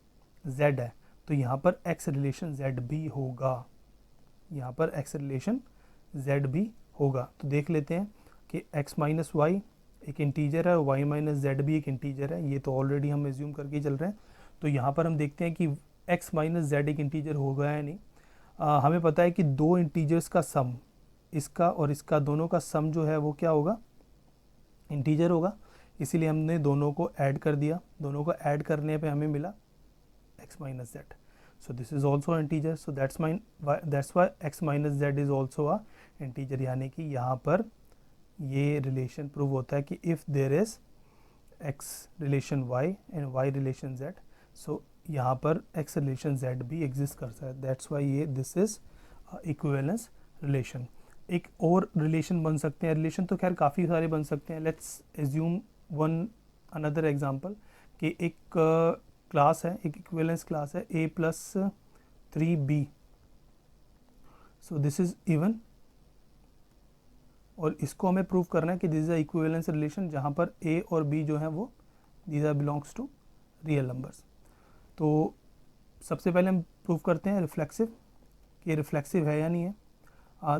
Speaker 1: z है, तो यहाँ पर x रिलेशन z भी होगा। यहाँ पर x रिलेशन z भी होगा। तो देख लेते हैं कि x माइनस वाई एक इंटीजर है और y माइनस जेड भी एक इंटीजर है। ये तो ऑलरेडी हम एज्यूम करके चल रहे हैं। तो यहाँ पर हम देखते हैं कि x माइनस जेड एक इंटीजर होगा या नहीं। हमें पता है कि दो इंटीजर्स का सम, इसका और इसका दोनों का सम जो है वो क्या होगा, इंटीजर होगा। इसीलिए हमने दोनों को ऐड कर दिया। दोनों को ऐड करने पे हमें मिला x minus Z. So this is also an integer. So that's why x minus z is also a integer। यानी कि यहाँ पर ये रिलेशन प्रूव होता है कि if there is x relation y and y relation z, so यहाँ पर x relation z भी एग्जिस्ट करता है। That's why ये this is equivalence relation। एक और रिलेशन बन सकते हैं, रिलेशन तो खैर काफ़ी सारे बन सकते हैं। Let's assume one another example कि एक क्लास है, एक इक्विवेलेंस क्लास है a plus 3b। So this is even और इसको हमें प्रूव करना है कि this is a equivalence relation जहाँ पर a और b जो है वो these are belongs to real numbers. तो सबसे पहले हम प्रूव करते हैं रिफ्लेक्सिव, कि रिफ्लेक्सिव है या नहीं है।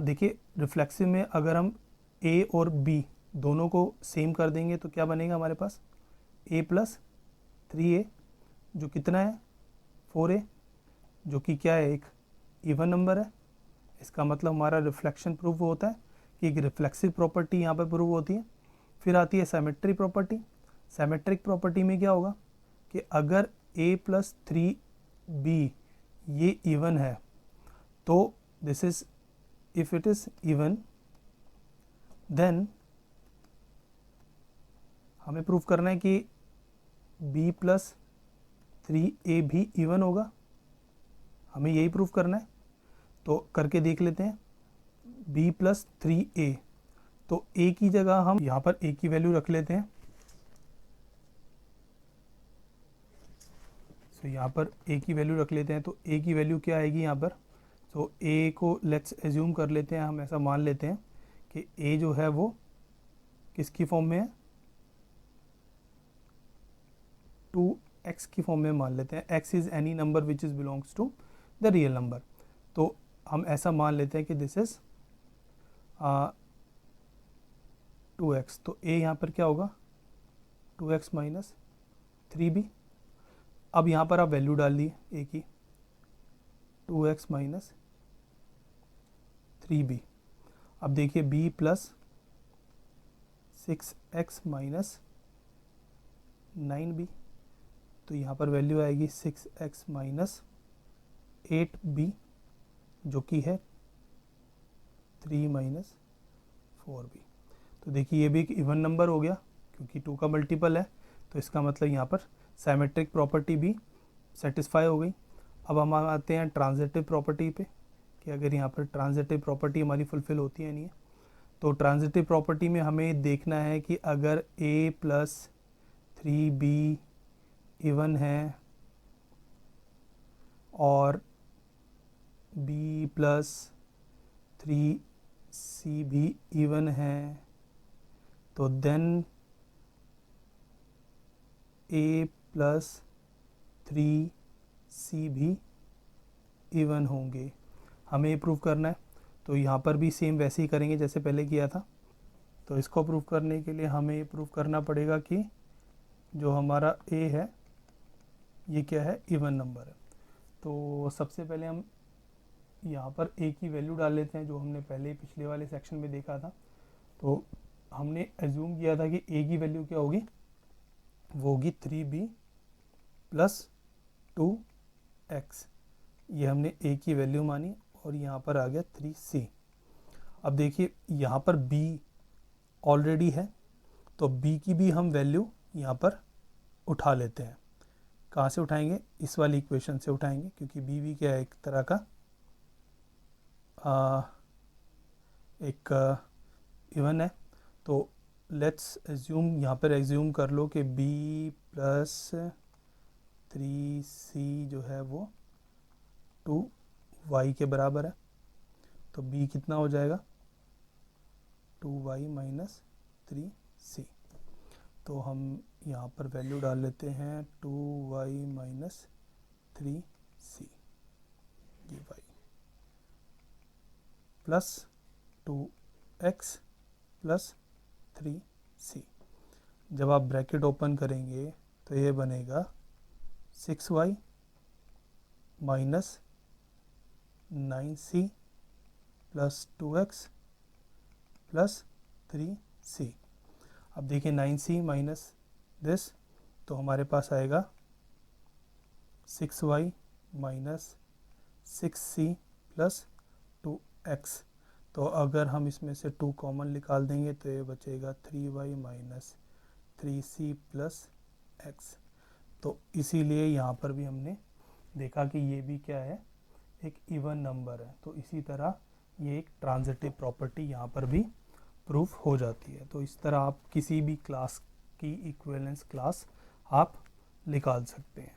Speaker 1: देखिए रिफ्लेक्सिव में अगर हम a और b दोनों को सेम कर देंगे तो क्या बनेगा हमारे पास, a प्लस 3a जो कितना है 4a, जो कि क्या है एक इवन नंबर है। इसका मतलब हमारा रिफ्लेक्शन प्रूव होता है कि एक रिफ्लेक्सिव प्रॉपर्टी यहाँ पर प्रूव होती है। फिर आती है साइमेट्रिक प्रॉपर्टी। साइमेट्रिक प्रॉपर्टी में क्या होगा कि अगर a प्लस 3b ये इवन है तो this is, if it is even then हमें प्रूव करना है कि b प्लस 3a भी इवन होगा। हमें यही प्रूफ करना है, तो करके देख लेते हैं। b प्लस 3a, तो a की जगह हम यहाँ पर a की वैल्यू रख लेते हैं। तो यहाँ पर a की वैल्यू रख लेते हैं, तो a की वैल्यू क्या आएगी यहाँ पर, तो a को लेट्स एज्यूम कर लेते हैं, हम ऐसा मान लेते हैं कि a जो है वो किसकी फॉर्म में है, 2x की फॉर्म में मान लेते हैं। x is any number which is belongs to the real number. तो हम ऐसा मान लेते हैं कि दिस इज़ 2x। तो a यहाँ पर क्या होगा 2x माइनस 3b। अब यहाँ पर आप वैल्यू डाल दिए a की 2x माइनस 3b। अब देखिए b plus 6x minus 9b, तो यहाँ पर वैल्यू आएगी 6x माइनस 8b जो कि है 3 माइनस 4b। तो देखिए ये भी एक इवन नंबर हो गया क्योंकि 2 का मल्टीपल है, तो इसका मतलब यहाँ पर साइमेट्रिक प्रॉपर्टी भी सेटिस्फाई हो गई। अब हम आते हैं ट्रांजिटिव प्रॉपर्टी पे कि अगर यहाँ पर ट्रांजिटिव प्रॉपर्टी हमारी फुलफिल होती है नहीं है। तो ट्रांजिटिव प्रॉपर्टी में हमें देखना है कि अगर a प्लस 3b इवन है और b प्लस 3c भी इवन है, तो देन a प्लस 3c भी इवन होंगे। हमें ये प्रूव करना है, तो यहाँ पर भी सेम वैसे ही करेंगे जैसे पहले किया था। तो इसको प्रूव करने के लिए हमें ये प्रूव करना पड़ेगा कि जो हमारा a है ये क्या है, इवन नंबर है। तो सबसे पहले हम यहाँ पर a की वैल्यू डाल लेते हैं जो हमने पहले पिछले वाले सेक्शन में देखा था। तो हमने एज्यूम किया था कि a की वैल्यू क्या होगी, वो होगी 3b प्लस 2x। ये हमने a की वैल्यू मानी और यहाँ पर आ गया 3c। अब देखिए यहाँ पर b ऑलरेडी है, तो b की भी हम वैल्यू यहाँ पर उठा लेते हैं। कहाँ से उठाएंगे? इस वाली इक्वेशन से उठाएंगे, क्योंकि b भी क्या है, एक तरह का एक इवन है। तो लेट्स एज्यूम, यहाँ पर एज्यूम कर लो कि b प्लस 3c जो है वो 2y के बराबर है। तो b कितना हो जाएगा? 2y minus 3c। तो हम यहाँ पर वैल्यू डाल लेते हैं 2y माइनस 3c, ये y plus 2x plus 3c। जब आप ब्रैकेट ओपन करेंगे तो ये बनेगा 6y minus 9c plus 2x plus 3c। अब देखिए 9c माइनस दिस, तो हमारे पास आएगा 6y minus 6c plus 2x। तो अगर हम इसमें से 2 कॉमन निकाल देंगे तो ये बचेगा 3y minus 3c plus x। तो इसीलिए यहाँ पर भी हमने देखा कि ये भी क्या है, एक इवन नंबर है। तो इसी तरह ये एक ट्रांजिटिव प्रॉपर्टी यहाँ पर भी प्रूफ हो जाती है। तो इस तरह आप किसी भी क्लास की इक्विवेलेंस क्लास आप निकाल सकते हैं।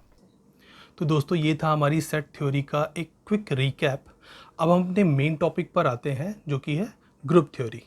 Speaker 1: तो दोस्तों ये था हमारी सेट थ्योरी का एक क्विक रिकैप। अब हम अपने मेन टॉपिक पर आते हैं, जो कि है ग्रुप थ्योरी।